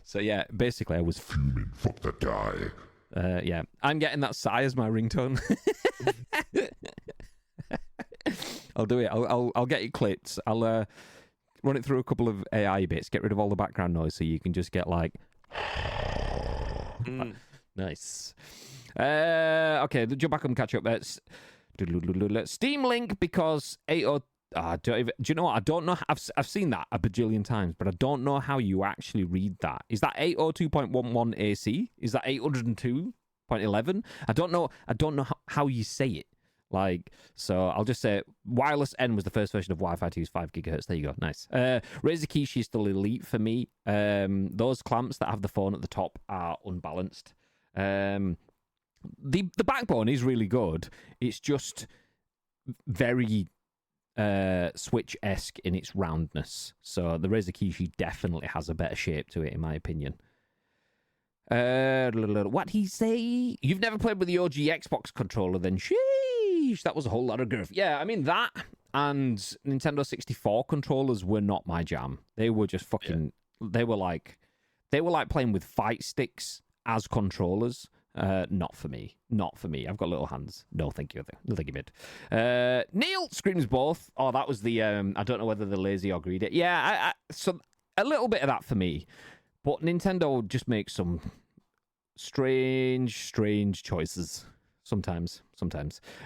So yeah, basically I was fuming. Fuck that guy. Yeah, I'm getting that sigh as my ringtone. I'll do it. I'll get it clipped. I'll run it through a couple of AI bits. Get rid of all the background noise so you can just get like. Nice. Okay, jump back and catch up. Steam Link because 80. Do you know what? I don't know. I've seen that a bajillion times, but I don't know how you actually read that. Is that 802.11 AC? Is that 802? 0.11. I don't know how you say it. Like, so I'll just say Wireless N was the first version of Wi-Fi to use 5 gigahertz. There you go. Nice. Razer Kishi is still elite for me. Those clamps that have the phone at the top are unbalanced. The backbone is really good. It's just very Switch-esque in its roundness. So the Razer Kishi definitely has a better shape to it, in my opinion. What'd he say? You've never played with the OG Xbox controller, then? Sheesh, that was a whole lot of grief. Yeah, I mean, that and Nintendo 64 controllers were not my jam. They were just fucking... Yeah. They were like playing with fight sticks as controllers. Not for me. Not for me. I've got little hands. No, thank you. No, thank you, mate. Neil screams both. Oh, that was the... I don't know whether they're lazy or greedy. Yeah, so a little bit of that for me. But Nintendo just makes some strange choices. Sometimes.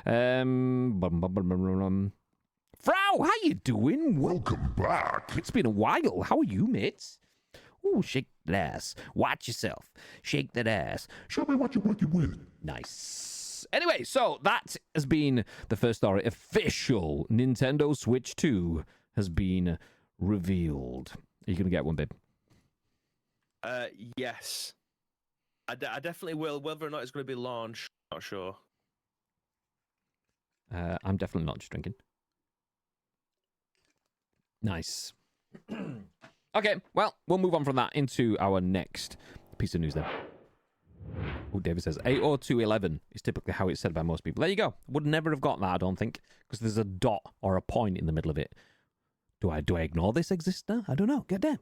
Frau, how you doing? Welcome back. It's been a while. How are you, mates? Ooh, shake that ass. Watch yourself. Shake that ass. Show me what you're working with. Nice. Anyway, so that has been the first story. Official Nintendo Switch 2 has been revealed. Are you going to get one, babe? Yes. I definitely will. Whether or not it's going to be launched, not sure. I'm definitely not just drinking. Nice. Okay, well, we'll move on from that into our next piece of news then. Oh, David says 80211 is typically how it's said by most people. There you go. Would never have got that, I don't think, because there's a dot or a point in the middle of it. Do I ignore this exists now? I don't know. Goddamn.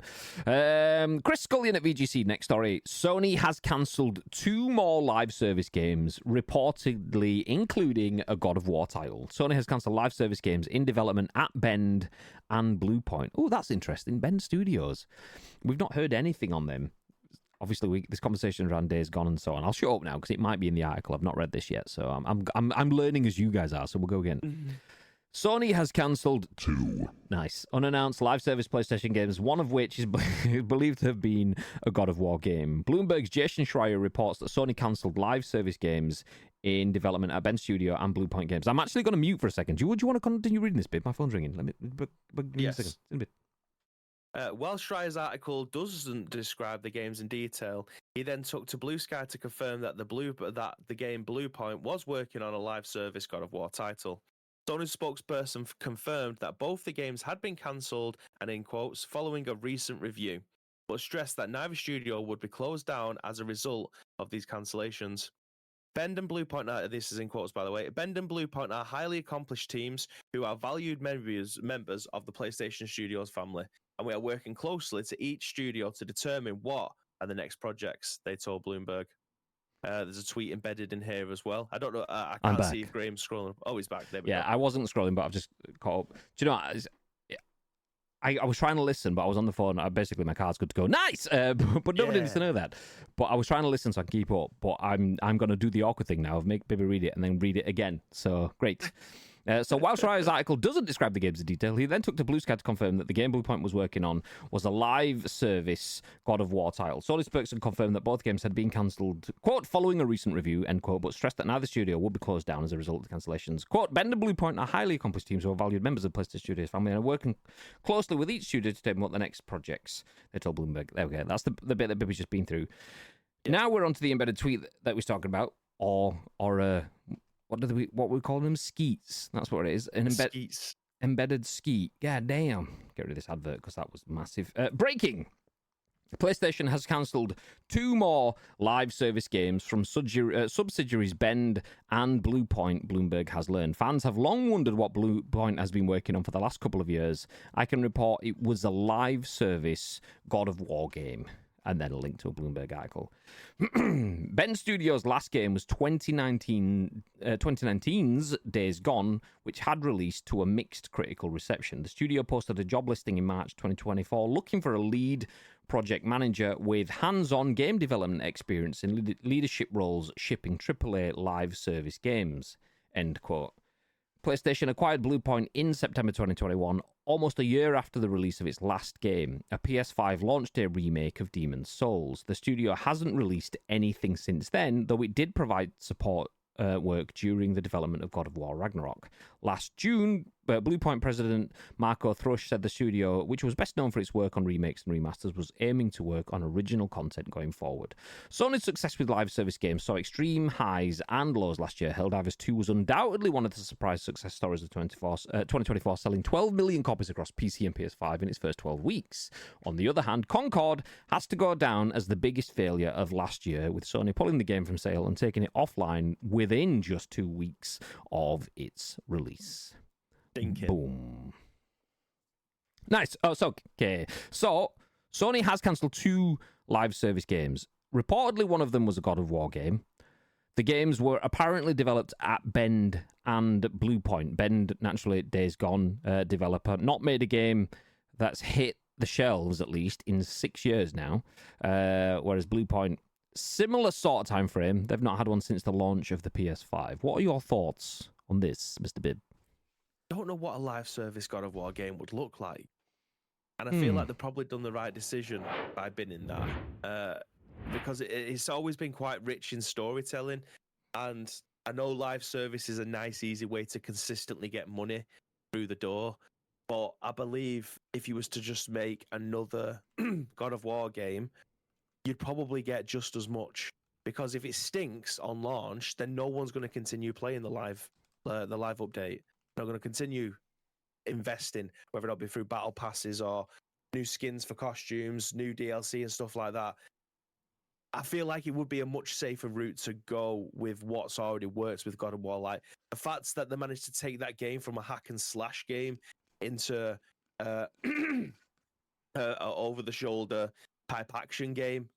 Chris Scullion at VGC. Next story. Sony has cancelled 2 more live service games, reportedly including a God of War title. Sony has cancelled live service games in development at Bend and Bluepoint. Oh, that's interesting. Bend Studios. We've not heard anything on them. Obviously, this conversation around Days Gone and so on. I'll shut up now because it might be in the article. I've not read this yet, so I'm learning as you guys are. So we'll go again. Mm-hmm. Sony has cancelled 2 unannounced live service PlayStation games, one of which is believed to have been a God of War game. Bloomberg's Jason Schreier reports that Sony cancelled live service games in development at Bend Studio and Bluepoint Games. I'm actually going to mute for a second. Do you want to continue reading this bit? My phone's ringing. Let me give me a second. In a bit. While Schreier's article doesn't describe the games in detail, he then took to Blue Sky to confirm that the game Bluepoint was working on a live service God of War title. Sony's spokesperson confirmed that both the games had been cancelled and, in quotes, following a recent review, but stressed that neither studio would be closed down as a result of these cancellations. Bend and Bluepoint, this is in quotes by the way, Bend and Bluepoint are highly accomplished teams who are valued members of the PlayStation Studios family, and we are working closely to each studio to determine what are the next projects, they told Bloomberg. There's a tweet embedded in here as well. I don't know. I can't see if Graham's scrolling. Oh, he's back. There we go. I wasn't scrolling, but I've just caught up. Do you know what? I was trying to listen, but I was on the phone. Basically, my car's good to go. Nice! But nobody needs to know that. But I was trying to listen so I can keep up. But I'm going to do the awkward thing now of make Baby read it and then read it again. So, great. So while Schreier's article doesn't describe the games in detail, he then took to Blue Sky to confirm that the game Bluepoint was working on was a live service God of War title. Sony spokesman confirmed that both games had been cancelled, quote, following a recent review, end quote, but stressed that neither studio would be closed down as a result of the cancellations. Quote, Bend and Bluepoint are highly accomplished teams who are valued members of the PlayStation Studios family and are working closely with each studio to determine what the next projects, they told Bloomberg. There we go. That's the bit that Bibby's just been through. Yeah. Now we're on to the embedded tweet that we was talking about, or what we call them? Skeets. That's what it is. Skeets. Embedded skeet. God damn. Get rid of this advert because that was massive. Breaking. PlayStation has cancelled 2 more live service games from subsidiaries Bend and Bluepoint, Bloomberg has learned. Fans have long wondered what Bluepoint has been working on for the last couple of years. I can report it was a live service God of War game. And then a link to a Bloomberg article. Bend Studios' last game was 2019's Days Gone, which had released to a mixed critical reception. The studio posted a job listing in March 2024 looking for a lead project manager with hands-on game development experience in leadership roles shipping AAA live service games, end quote. PlayStation acquired Bluepoint in September 2021, almost a year after the release of its last game. A PS5 launched a remake of Demon's Souls. The studio hasn't released anything since then, though it did provide support work during the development of God of War Ragnarok. Last June, Bluepoint president Marco Thrush said the studio, which was best known for its work on remakes and remasters, was aiming to work on original content going forward. Sony's success with live service games saw extreme highs and lows last year. Helldivers 2 was undoubtedly one of the surprise success stories of 2024, selling 12 million copies across PC and PS5 in its first 12 weeks. On the other hand, Concord has to go down as the biggest failure of last year, with Sony pulling the game from sale and taking it offline within just 2 weeks of its release. Thinking. Boom. Nice. Oh, so, okay. So, Sony has cancelled 2 live service games. Reportedly, one of them was a God of War game. The games were apparently developed at Bend and Bluepoint. Bend, naturally, Days Gone developer, not made a game that's hit the shelves, at least, in 6 years now. Whereas Bluepoint, similar sort of time frame. They've not had one since the launch of the PS5. What are your thoughts on this, Mr. Bibb? Don't know what a live service God of War game would look like. And I feel like they've probably done the right decision by binning that. Because it's always been quite rich in storytelling. And I know live service is a nice, easy way to consistently get money through the door. But I believe if you was to just make another God of War game, you'd probably get just as much. Because if it stinks on launch, then no one's going to continue playing the live update. They're going to continue investing, whether it be through battle passes or new skins for costumes, new DLC and stuff like that. I feel like it would be a much safer route to go with what's already works with God of War. Like the fact that they managed to take that game from a hack and slash game into over the shoulder type action game.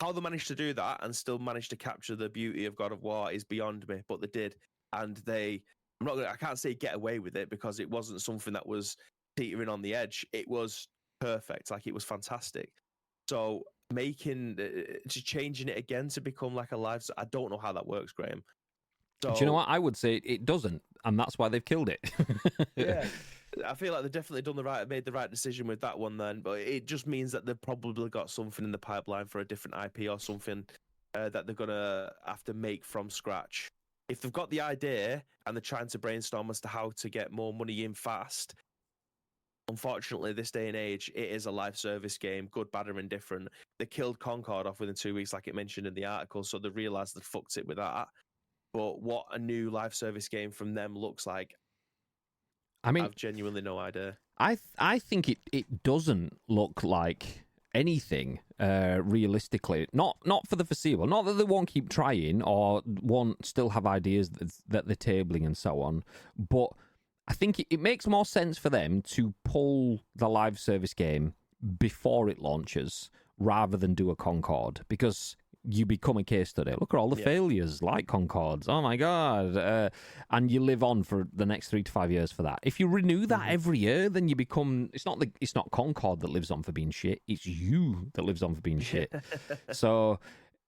How they managed to do that and still managed to capture the beauty of God of War is beyond me, but they did. And I can't say get away with it because it wasn't something that was teetering on the edge. It was perfect. Like it was fantastic. So changing it again to become like a live, I don't know how that works, Graham. So, do you know what? I would say it doesn't, and that's why they've killed it. Yeah. I feel like they've definitely made the right decision with that one then, but it just means that they've probably got something in the pipeline for a different IP or something that they're going to have to make from scratch. If they've got the idea and they're trying to brainstorm as to how to get more money in fast, unfortunately, this day and age, it is a live service game, good, bad, or indifferent. They killed Concord off within 2 weeks, like it mentioned in the article, so they realised they fucked it with that. But what a new live service game from them looks like, I mean, I've genuinely no idea. I think it doesn't look like anything realistically. Not for the foreseeable. Not that they won't keep trying or won't still have ideas that they're tabling and so on. But I think it makes more sense for them to pull the live service game before it launches rather than do a Concord, because you become a case study. Look at all the failures like Concords. Oh my God. And you live on for the next 3 to 5 years for that. If you renew that every year, then you become, it's not Concord that lives on for being shit. It's you that lives on for being shit. So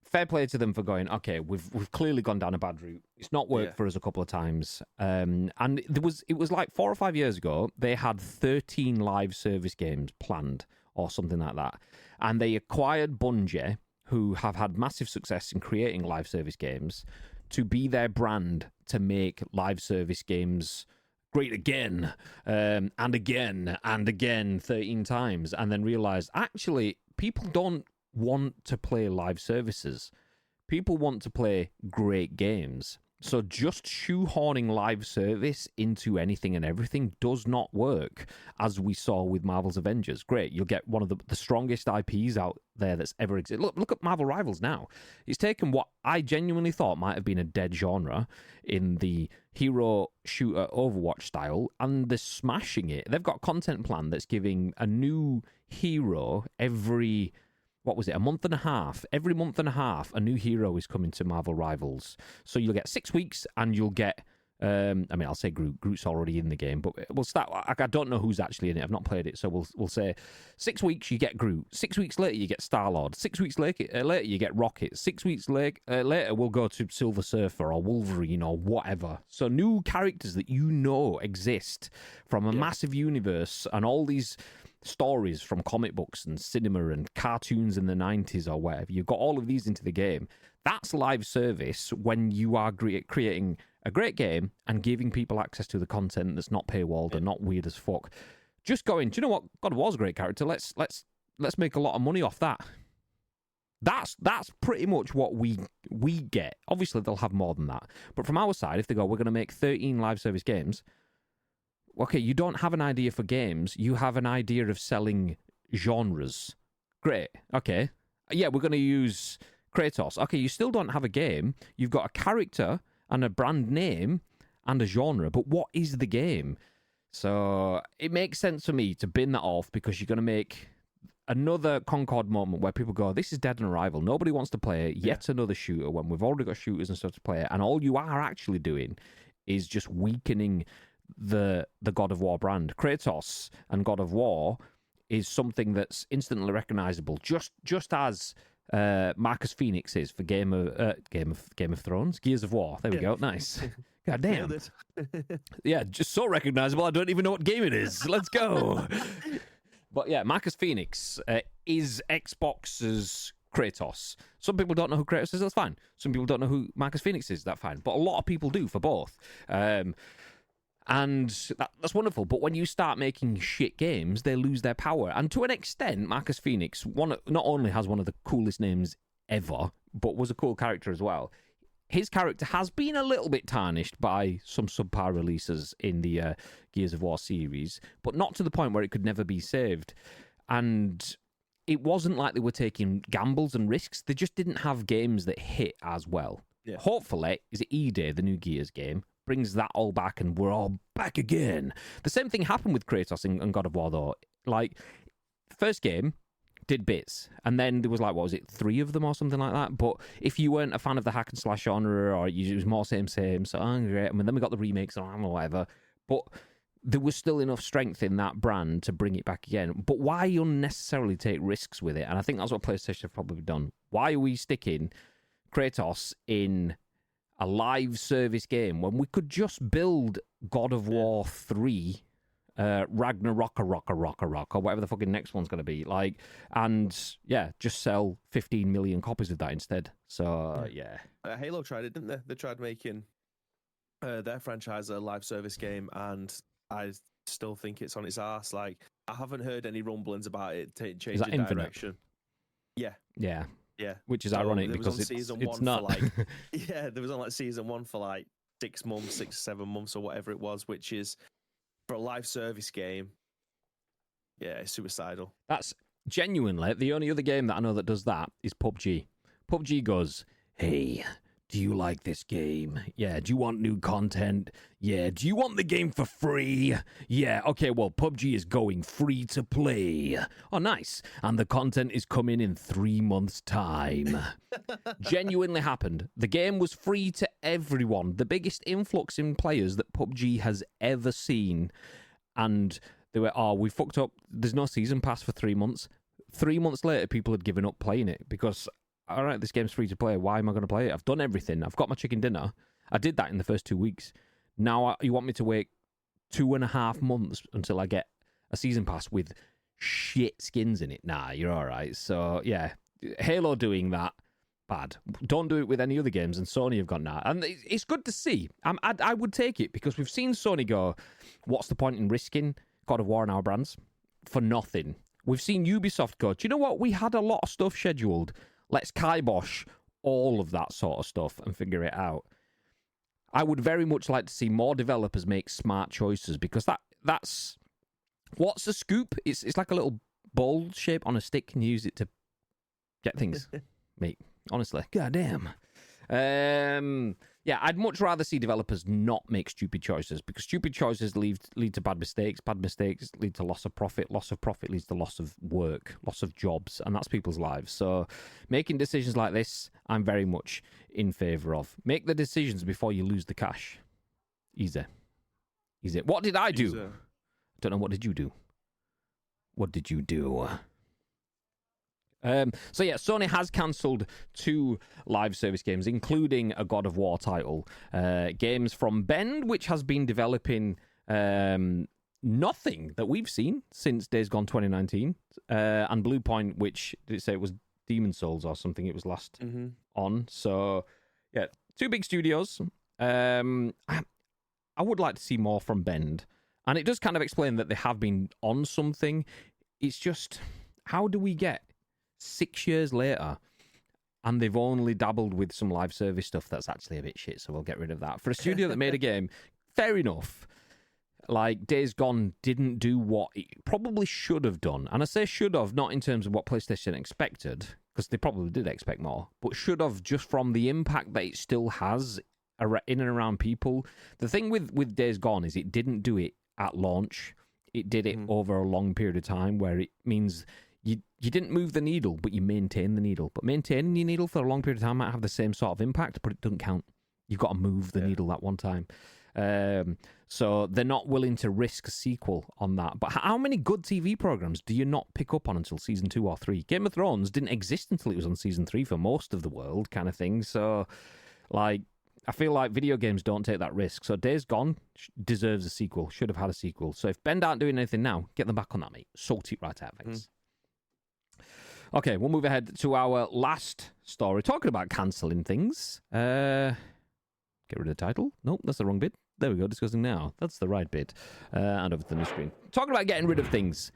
fair play to them for going, okay, we've clearly gone down a bad route. It's not worked for us a couple of times. And it was like 4 or 5 years ago, they had 13 live service games planned or something like that. And they acquired Bungie, who have had massive success in creating live service games, to be their brand to make live service games great again, and again, and again, 13 times, and then realize, actually, people don't want to play live services. People want to play great games. So just shoehorning live service into anything and everything does not work, as we saw with Marvel's Avengers. Great, you'll get one of the strongest IPs out there that's ever existed. Look at Marvel Rivals now. It's taken what I genuinely thought might have been a dead genre in the hero shooter Overwatch style, and they're smashing it. They've got a content plan that's giving a new hero every... what was it, a month and a half? Every month and a half, a new hero is coming to Marvel Rivals. So you'll get 6 weeks and you'll get I mean, I'll say Groot. Groot's already in the game, but we'll start. I don't know who's actually in it. I've not played it, so we'll say 6 weeks you get Groot. 6 weeks later you get Star-Lord. 6 weeks later you get Rocket. 6 weeks later we'll go to Silver Surfer or Wolverine or whatever. So new characters that you know exist from a massive universe and all these stories from comic books and cinema and cartoons in the 90s or whatever. You've got all of these into the game. That's live service when you are creating a great game and giving people access to the content that's not paywalled and not weird as fuck. Just going, do you know what? God of War's a great character. Let's make a lot of money off that. That's pretty much what we get. Obviously, they'll have more than that. But from our side, if they go, we're going to make 13 live service games. Okay, you don't have an idea for games. You have an idea of selling genres. Great. Okay. Yeah, we're going to use Kratos. Okay, you still don't have a game. You've got a character and a brand name and a genre, but what is the game? So it makes sense for me to bin that off because you're going to make another Concord moment where people go, this is dead on arrival. Nobody wants to play it. Yet another shooter when we've already got shooters and stuff to play it. And all you are actually doing is just weakening the God of War brand. Kratos and God of War is something that's instantly recognizable, just as Marcus Phoenix is for Game of Thrones, Gears of War. There we go. Nice. God damn. Yeah, just so recognizable. I don't even know what game it is. Let's go. But yeah, Marcus Phoenix is Xbox's Kratos. Some people don't know who Kratos is. That's fine. Some people don't know who Marcus Phoenix is. That's fine. But a lot of people do for both. And that's wonderful. But when you start making shit games, they lose their power. And to an extent, Marcus Phoenix not only has one of the coolest names ever, but was a cool character as well. His character has been a little bit tarnished by some subpar releases in the Gears of War series, but not to the point where it could never be saved. And it wasn't like they were taking gambles and risks. They just didn't have games that hit as well. Yeah. Hopefully, is it E-Day, the new Gears game, brings that all back and we're all back again. The same thing happened with Kratos and God of War, though. Like, first game did bits, and then there was like, what was it, 3 of them or something like that? But if you weren't a fan of the hack and slash genre, or it was more same, so great. I mean, then we got the remakes or whatever, but there was still enough strength in that brand to bring it back again. But why unnecessarily take risks with it? And I think that's what PlayStation have probably done. Why are we sticking Kratos in a live service game when we could just build God of War 3, Ragnarok, or whatever the fucking next one's going to be, like, and yeah, just sell 15 million copies of that instead. So yeah. Halo tried it, didn't they? They tried making their franchise a live service game, and I still think it's on its arse. Like, I haven't heard any rumblings about it changing direction. Yeah. Yeah, which is ironic because it's not. For there was on like season 1 for like 6 months, 6-7 months, or whatever it was, which is for a live service game. Yeah, it's suicidal. That's genuinely the only other game that I know that does that is PUBG. PUBG goes, hey, do you like this game? Yeah. Do you want new content? Yeah. Do you want the game for free? Yeah. Okay, well, PUBG is going free to play. Oh, nice. And the content is coming in 3 months' time. Genuinely happened. The game was free to everyone. The biggest influx in players that PUBG has ever seen. And they were, we fucked up. There's no season pass for 3 months. 3 months later, people had given up playing it because, all right, this game's free to play. Why am I going to play it? I've done everything. I've got my chicken dinner. I did that in the first 2 weeks. Now you want me to wait 2.5 months until I get a season pass with shit skins in it? Nah, you're all right. So, yeah, Halo doing that, bad. Don't do it with any other games, and Sony have gone that. And it's good to see. I would take it because we've seen Sony go, what's the point in risking God of War and our brands for nothing? We've seen Ubisoft go, do you know what? We had a lot of stuff scheduled. Let's kibosh all of that sort of stuff and figure it out. I would very much like to see more developers make smart choices because that's what's the scoop? It's like a little ball shape on a stick and you use it to get things. Mate, honestly, goddamn. Yeah, I'd much rather see developers not make stupid choices because stupid choices lead to bad mistakes. Bad mistakes lead to loss of profit. Loss of profit leads to loss of work, loss of jobs, and that's people's lives. So making decisions like this, I'm very much in favour of. Make the decisions before you lose the cash. Easy. What did I do? Easy. Don't know. What did you do? What did you do? So yeah, Sony has cancelled 2 live service games, including a God of War title. Games from Bend, which has been developing nothing that we've seen since Days Gone 2019, and Blue Point, which did it say it was Demon Souls or something? It was last on. So yeah, 2 big studios. I would like to see more from Bend, and it does kind of explain that they have been on something. It's just, how do we get 6 years later and they've only dabbled with some live service stuff that's actually a bit shit, so we'll get rid of that. For a studio that made a game, fair enough. Like, Days Gone didn't do what it probably should have done. And I say should have, not in terms of what PlayStation expected, because they probably did expect more, but should have just from the impact that it still has in and around people. The thing with Days Gone is it didn't do it at launch. It did it over a long period of time, where it means you didn't move the needle, but you maintain the needle. But maintaining your needle for a long period of time might have the same sort of impact, but it doesn't count. You've got to move the needle that one time. So they're not willing to risk a sequel on that. But how many good TV programs do you not pick up on until season 2 or 3? Game of Thrones didn't exist until it was on season 3 for most of the world, kind of thing. So, like, I feel like video games don't take that risk. So Days Gone deserves a sequel, should have had a sequel. So if Bend aren't doing anything now, get them back on that, mate. Sort it right out, thanks. Okay, we'll move ahead to our last story, talking about cancelling things. Get rid of the title. Nope, that's the wrong bit. There we go, discussing now. That's the right bit. And over to the new screen. Talking about getting rid of things.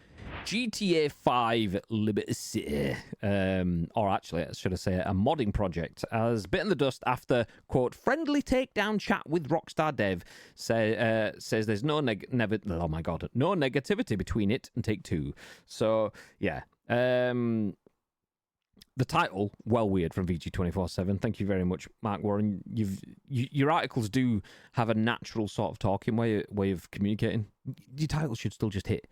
GTA 5 Liberty City, or actually, should I say, a modding project, has bitten the dust after, quote, friendly takedown chat with Rockstar dev says there's no negativity between it and Take-Two. So, yeah. The title, well weird, from VG247. Thank you very much, Mark Warren. Your articles do have a natural sort of talking way of communicating. Your title should still just hit.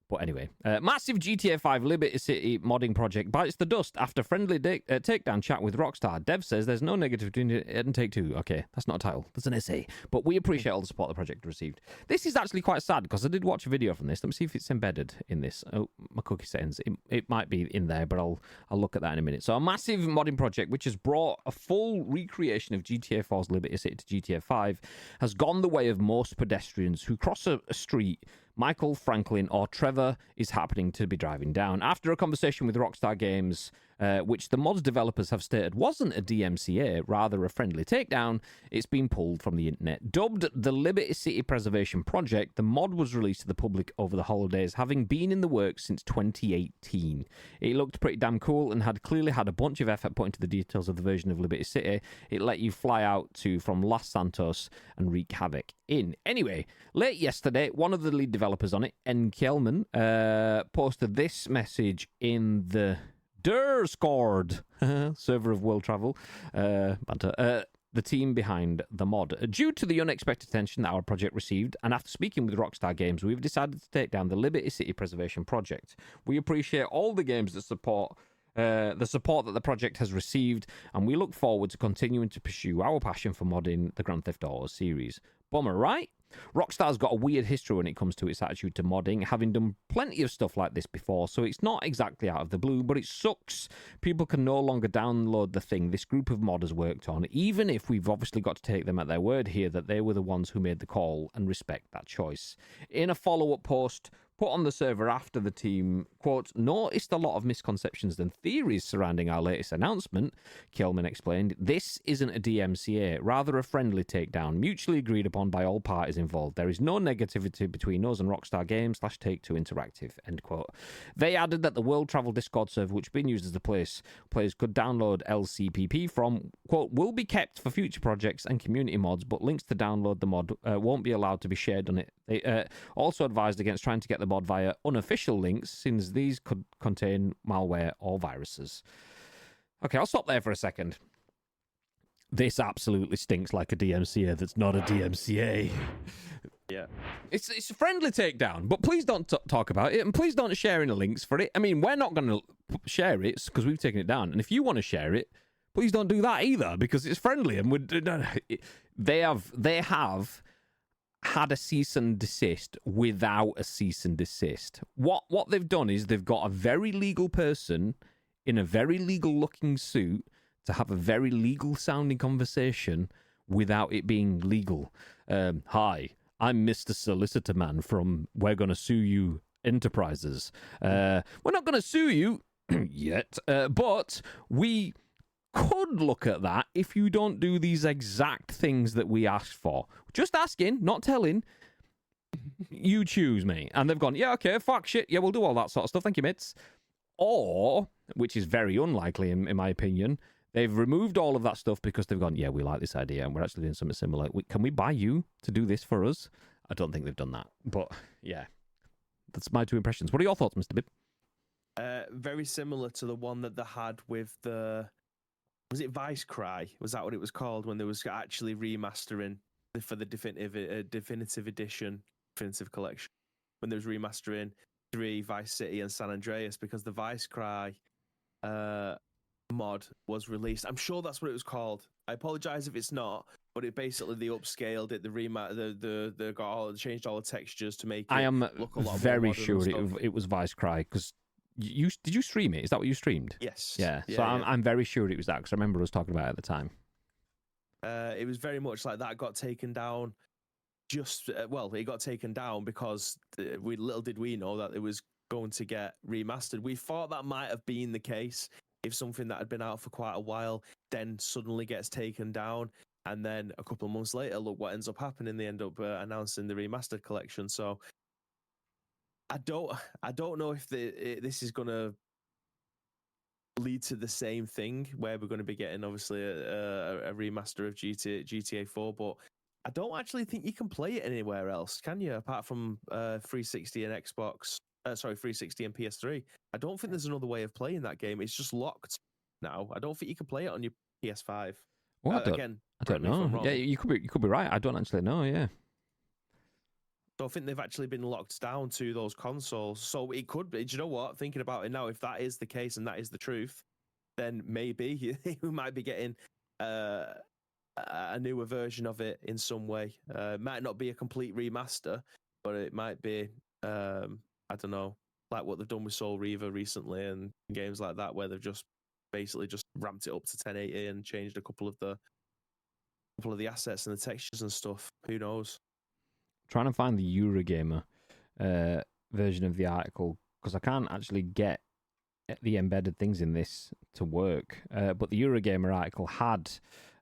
But anyway, massive GTA 5 Liberty City modding project bites the dust after friendly takedown chat with Rockstar. Dev says there's no negative between it and Take-Two. Okay, that's not a title. That's an essay. But we appreciate all the support the project received. This is actually quite sad because I did watch a video from this. Let me see if it's embedded in this. Oh, my cookie settings. It might be in there, but I'll look at that in a minute. So a massive modding project which has brought a full recreation of GTA 4's Liberty City to GTA 5 has gone the way of most pedestrians who cross a street Michael, Franklin, or Trevor is happening to be driving down. After a conversation with Rockstar Games, which the mods developers have stated wasn't a DMCA, rather a friendly takedown, it's been pulled from the internet. Dubbed the Liberty City Preservation Project, the mod was released to the public over the holidays, having been in the works since 2018. It looked pretty damn cool and had clearly had a bunch of effort put into the details of the version of Liberty City. It let you fly out from Los Santos and wreak havoc in. Anyway, late yesterday, one of the lead developers on it, N. Kelman, posted this message in the Discord server of World Travel banter. The team behind the mod. Due to the unexpected attention that our project received, and after speaking with Rockstar Games, we've decided to take down the Liberty City Preservation Project. We appreciate all the games that support the support that the project has received, and we look forward to continuing to pursue our passion for modding the Grand Theft Auto series. Bummer, right? Rockstar's got a weird history when it comes to its attitude to modding, having done plenty of stuff like this before, so it's not exactly out of the blue, but it sucks. People can no longer download the thing this group of modders worked on, even if we've obviously got to take them at their word here that they were the ones who made the call and respect that choice. In a follow-up post put on the server after the team, quote, noticed a lot of misconceptions and theories surrounding our latest announcement, Kelman explained. This isn't a DMCA, rather a friendly takedown, mutually agreed upon by all parties involved. There is no negativity between us and Rockstar Games / Take-Two Interactive, end quote. They added that the World Travel Discord server, which been used as the place players could download LCPP from, quote, will be kept for future projects and community mods, but links to download the mod won't be allowed to be shared on it. They also advised against trying to get the mod via unofficial links, since these could contain malware or viruses. Okay, I'll stop there for a second. This absolutely stinks like a DMCA that's not a DMCA. Yeah. It's a friendly takedown, but please don't talk about it, and please don't share any links for it. I mean, we're not going to share it because we've taken it down, and if you want to share it, please don't do that either, because it's friendly, and they have had a cease and desist without a cease and desist. What they've done is they've got a very legal person in a very legal looking suit to have a very legal sounding conversation without it being legal. Hi, I'm Mr. Solicitor Man from We're Gonna Sue You Enterprises. We're not gonna sue you yet, but we could look at that if you don't do these exact things that we asked for. Just asking, not telling. You choose, mate. And they've gone, yeah, okay, fuck shit, yeah, we'll do all that sort of stuff, thank you, mates. Or, which is very unlikely in my opinion, they've removed all of that stuff because they've gone, yeah, we like this idea and we're actually doing something similar. Can we buy you to do this for us? I don't think they've done that. But, yeah, that's my two impressions. What are your thoughts, Mr. Bibb? Very similar to the one that they had with the... Was it Vice Cry? Was that what it was called when they was actually remastering for the definitive edition, definitive collection? When they was remastering 3, Vice City, and San Andreas, because the Vice Cry mod was released. I'm sure that's what it was called. I apologize if it's not, but it basically they upscaled it. They changed all the textures to make it I am look a lot very more sure it was Vice Cry because. Did you stream it? Is that what you streamed? Yes. Yeah. So I'm very sure it was that because I remember us talking about it at the time. It was very much like that got taken down. It got taken down because little did we know that it was going to get remastered. We thought that might have been the case if something that had been out for quite a while then suddenly gets taken down, and then a couple of months later, look what ends up happening. They end up announcing the remastered collection. So. I don't know if this is going to lead to the same thing where we're going to be getting obviously a remaster of GTA 4, but I don't actually think you can play it anywhere else, can you? Apart from 360 and Xbox, 360 and PS3. I don't think there's another way of playing that game. It's just locked now. I don't think you can play it on your PS5. Well, I don't know. Yeah, you could be right. I don't actually know. Yeah. So I think they've actually been locked down to those consoles. So it could be, do you know what? Thinking about it now, if that is the case and that is the truth, then maybe we might be getting a newer version of it in some way. It might not be a complete remaster, but it might be, I don't know, like what they've done with Soul Reaver recently and games like that, where they've just basically just ramped it up to 1080 and changed a couple of the assets and the textures and stuff. Who knows? Trying to find the Eurogamer version of the article because I can't actually get the embedded things in this to work. But the Eurogamer article had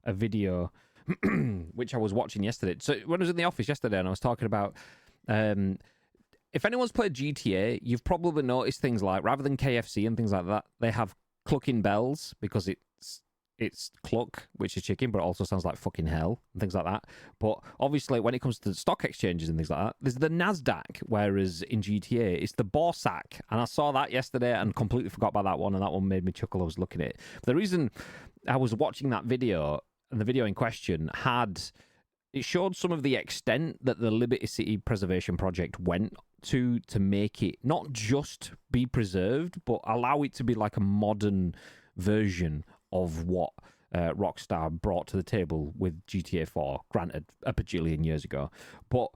a video which I was watching yesterday. So when I was in the office yesterday and I was talking about if anyone's played GTA, you've probably noticed things like rather than KFC and things like that, they have clucking bells because it's cluck, which is chicken, but it also sounds like fucking hell and things like that. But obviously, when it comes to stock exchanges and things like that, there's the NASDAQ, whereas in GTA, it's the Borsak. And I saw that yesterday and completely forgot about that one, and that one made me chuckle. I was looking at it. But the reason I was watching that video, and the video in question it showed some of the extent that the Liberty City Preservation Project went to make it not just be preserved, but allow it to be like a modern version of what Rockstar brought to the table with GTA 4, granted, a bajillion years ago. But,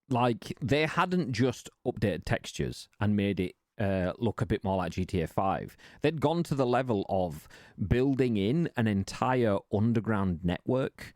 like, they hadn't just updated textures and made it look a bit more like GTA 5. They'd gone to the level of building in an entire underground network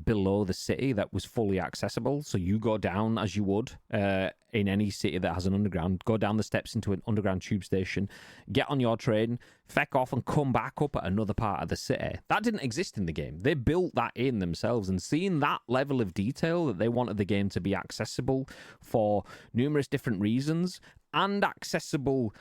below the city that was fully accessible. So you go down as you would in any city that has an underground, go down the steps into an underground tube station, get on your train, feck off and come back up at another part of the city. That didn't exist in the game. They built that in themselves, and seeing that level of detail that they wanted the game to be accessible for numerous different reasons and accessible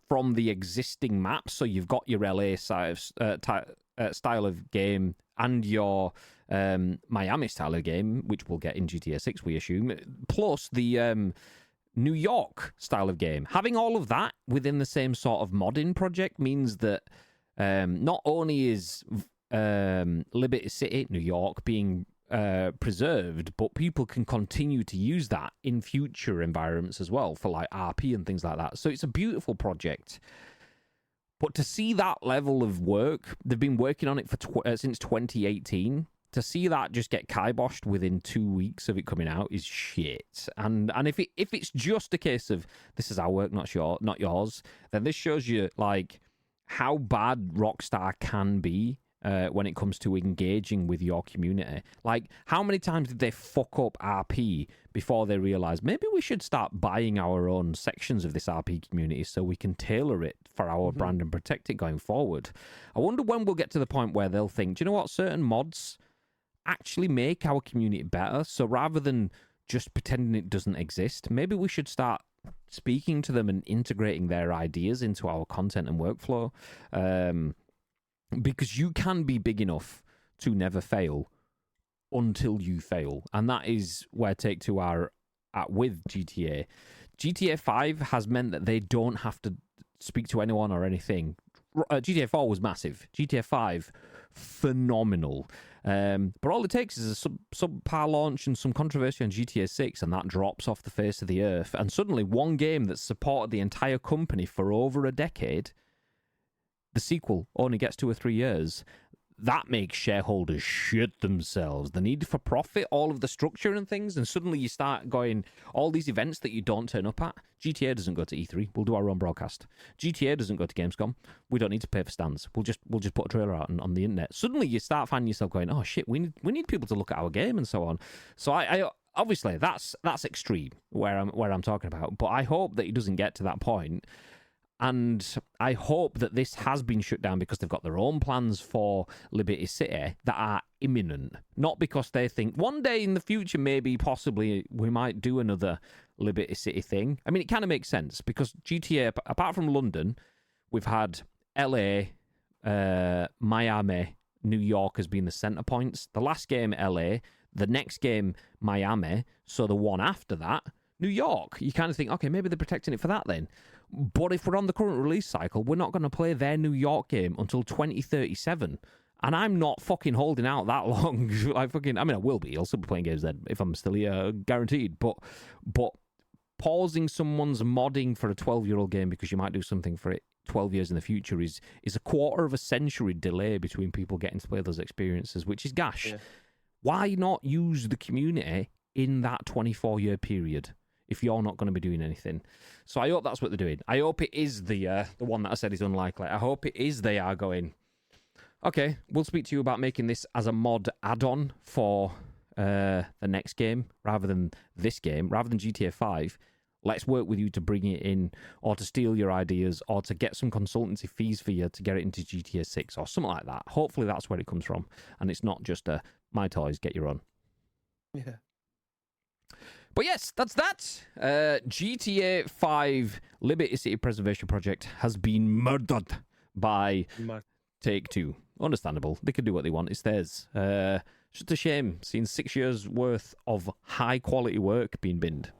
from the existing maps. So you've got your LA style of game and your Miami style of game, which we'll get in GTA 6, we assume, plus the New York style of game. Having all of that within the same sort of modding project means that not only is Liberty City, New York, being preserved, but people can continue to use that in future environments as well for like RP and things like that. So it's a beautiful project. But to see that level of work, they've been working on it for since 2018. to see that just get kiboshed within 2 weeks of it coming out is shit. And if it's just a case of this is our work, not yours, then this shows you like how bad Rockstar can be when it comes to engaging with your community. Like, how many times did they fuck up RP before they realised maybe we should start buying our own sections of this RP community so we can tailor it for our brand and protect it going forward? I wonder when we'll get to the point where they'll think, do you know what, certain mods actually make our community better, so rather than just pretending it doesn't exist, maybe we should start speaking to them and integrating their ideas into our content and workflow. Because you can be big enough to never fail until you fail. And that is where Take-Two are at with GTA. GTA 5 has meant that they don't have to speak to anyone or anything. GTA 4 was massive. GTA 5, phenomenal. But all it takes is a subpar launch and some controversy on GTA 6, and that drops off the face of the earth. And suddenly, one game that's supported the entire company for over a decade, the sequel only gets 2 or 3 years. That makes shareholders shit themselves. The need for profit, all of the structure and things, and suddenly you start going, all these events that you don't turn up at. GTA doesn't go to E3. We'll do our own broadcast. GTA doesn't go to Gamescom. We don't need to pay for stands. We'll just put a trailer out on the internet. Suddenly you start finding yourself going, oh shit, we need people to look at our game and so on. So I obviously that's extreme where I'm talking about. But I hope that it doesn't get to that point. And I hope that this has been shut down because they've got their own plans for Liberty City that are imminent. Not because they think one day in the future, maybe, possibly, we might do another Liberty City thing. I mean, it kind of makes sense because GTA, apart from London, we've had LA, Miami, New York has been the centre points. The last game, LA. The next game, Miami. So the one after that, New York. You kind of think, okay, maybe they're protecting it for that then. But if we're on the current release cycle, we're not going to play their New York game until 2037. And I'm not fucking holding out that long. I will be. I'll still be playing games then if I'm still here, guaranteed. But pausing someone's modding for a 12-year-old game because you might do something for it 12 years in the future is a quarter of a century delay between people getting to play those experiences, which is gash. Yeah. Why not use the community in that 24-year period if you're not going to be doing anything? So I hope that's what they're doing. I hope it is the one that I said is unlikely. I hope it is they are going, okay, we'll speak to you about making this as a mod add-on for the next game rather than this game, rather than GTA 5. Let's work with you to bring it in or to steal your ideas or to get some consultancy fees for you to get it into GTA 6 or something like that. Hopefully that's where it comes from. And it's not just my toys, get your own. Yeah. But yes, that's that. GTA 5 Liberty City Preservation Project has been murdered by Take-Two. Understandable. They can do what they want. It's theirs. Just a shame seeing 6 years worth of high quality work being binned.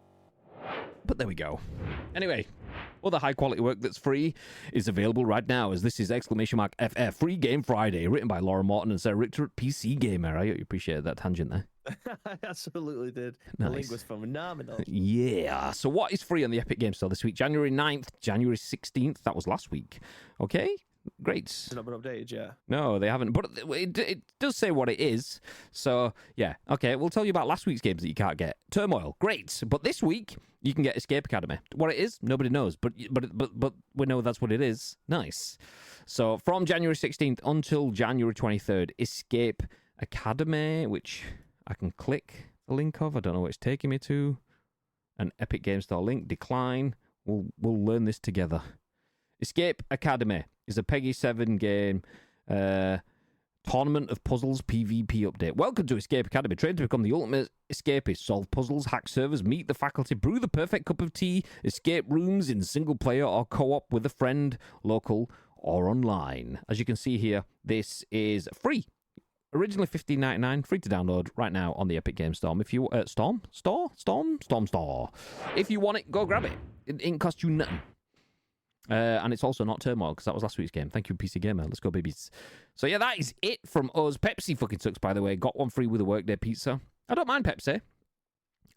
But there we go. Anyway, other high quality work that's free is available right now, as this is !FF Free Game Friday, written by Laura Morton and Sarah Richter at PC Gamer. I hope you appreciated that tangent there. I absolutely did. Nice. The link was phenomenal. Yeah. So what is free on the Epic Game Store this week? January 9th, January 16th. That was last week. Okay. Great. It's not been updated yet. No, they haven't. But it does say what it is. So, yeah. Okay, we'll tell you about last week's games that you can't get. Turmoil. Great. But this week, you can get Escape Academy. What it is, nobody knows. But we know that's what it is. Nice. So, from January 16th until January 23rd, Escape Academy, which I can click the link of. I don't know what it's taking me to. An Epic Game Store link. Decline. We'll learn this together. Escape Academy is a Peggy 7 game, Tournament of Puzzles PvP update. Welcome to Escape Academy. Train to become the ultimate escapist. Solve puzzles, hack servers, meet the faculty, brew the perfect cup of tea, escape rooms in single player or co-op with a friend, local or online. As you can see here, this is free. Originally $15.99, free to download right now on the Epic Games Store. If you Storm. If you want it, go grab it. It ain't cost you nothing. And it's also not Turmoil, because that was last week's game. Thank you, PC Gamer. Let's go, babies. So, yeah, that is it from us. Pepsi fucking sucks, by the way. Got one free with a Workday pizza. I don't mind Pepsi.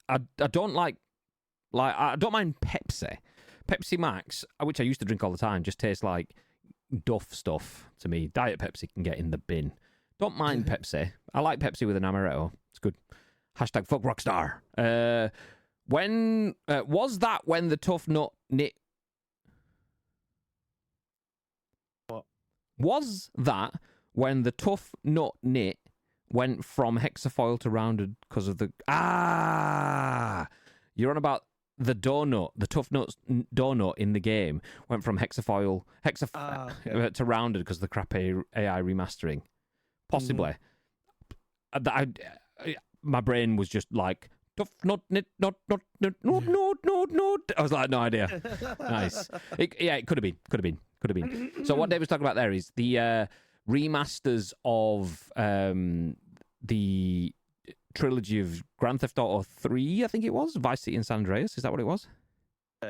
I don't I don't mind Pepsi. Pepsi Max, which I used to drink all the time, just tastes like Duff stuff to me. Diet Pepsi can get in the bin. Don't mind Pepsi. I like Pepsi with an amaretto. It's good. Hashtag fuck Rockstar. When was that when the tough nut knit? What? Was that when the tough nut knit went from hexafoil to rounded because of the... You're on about the donut, the tough nuts donut in the game went from hexafoil to rounded because of the crap AI remastering. Possibly. My brain was just like, tough nut, knit, not. I was like, no idea. Nice. It could have been. So what Dave was talking about there is the remasters of the trilogy of Grand Theft Auto 3, I think it was, Vice City and San Andreas. Is that what it was?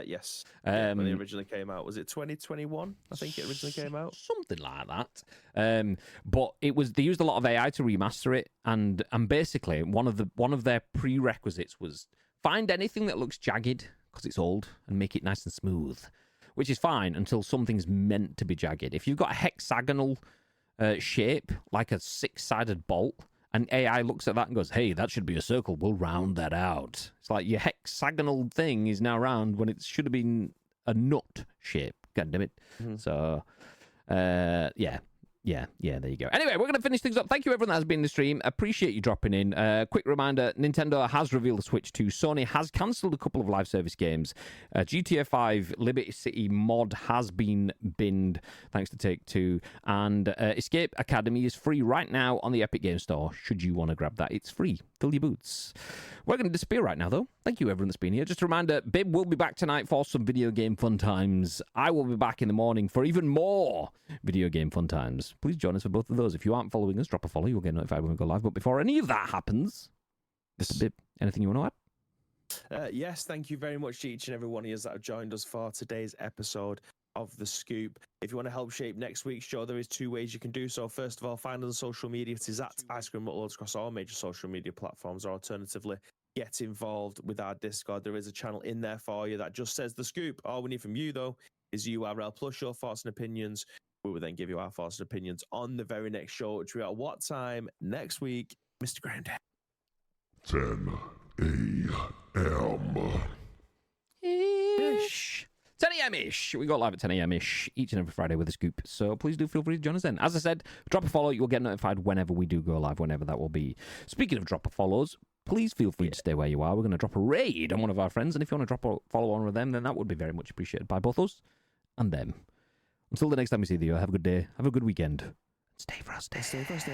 Yes. When they originally came out, was it 2021? I think it originally came out. Something like that. But they used a lot of AI to remaster it, and basically one of their prerequisites was find anything that looks jagged because it's old and make it nice and smooth, which is fine until something's meant to be jagged. If you've got a hexagonal shape like a 6-sided bolt, and AI looks at that and goes, hey, that should be a circle. We'll round that out. It's like your hexagonal thing is now round when it should have been a nut shape. God damn it. Mm-hmm. So, yeah, there you go. Anyway, we're going to finish things up. Thank you, everyone that has been in the stream. Appreciate you dropping in. Quick reminder, Nintendo has revealed the Switch 2. Sony has cancelled a couple of live service games. GTA 5 Liberty City mod has been binned, thanks to Take-Two. And Escape Academy is free right now on the Epic Game Store, should you want to grab that. It's free. Fill your boots. We're going to disappear right now, though. Thank you, everyone that's been here. Just a reminder, Bib will be back tonight for some video game fun times. I will be back in the morning for even more video game fun times. Please join us for both of those. If you aren't following us, drop a follow. You'll get notified when we go live. But before any of that happens, Mr. Bib, anything you want to add? Yes, thank you very much to each and every one of you that have joined us for today's episode of The Scoop. If you want to help shape next week's show, there is 2 ways you can do so. First of all, find us on social media. It is at Ice Cream Uploads across all major social media platforms, or alternatively, get involved with our Discord. There is a channel in there for you that just says The Scoop. All we need from you, though, is URL plus your thoughts and opinions. We will then give you our thoughts and opinions on the very next show, which we are at what time next week, Mr. Grandad? 10 a.m. Ish. 10 a.m.-ish. We go live at 10 a.m.-ish each and every Friday with a scoop. So please do feel free to join us then. As I said, drop a follow. You'll get notified whenever we do go live, whenever that will be. Speaking of drop a follows, please feel free to stay where you are. We're going to drop a raid on one of our friends. And if you want to drop a follow on with them, then that would be very much appreciated by both us and them. Until the next time we see you, have a good day. Have a good weekend. Stay frosty. Stay frosty.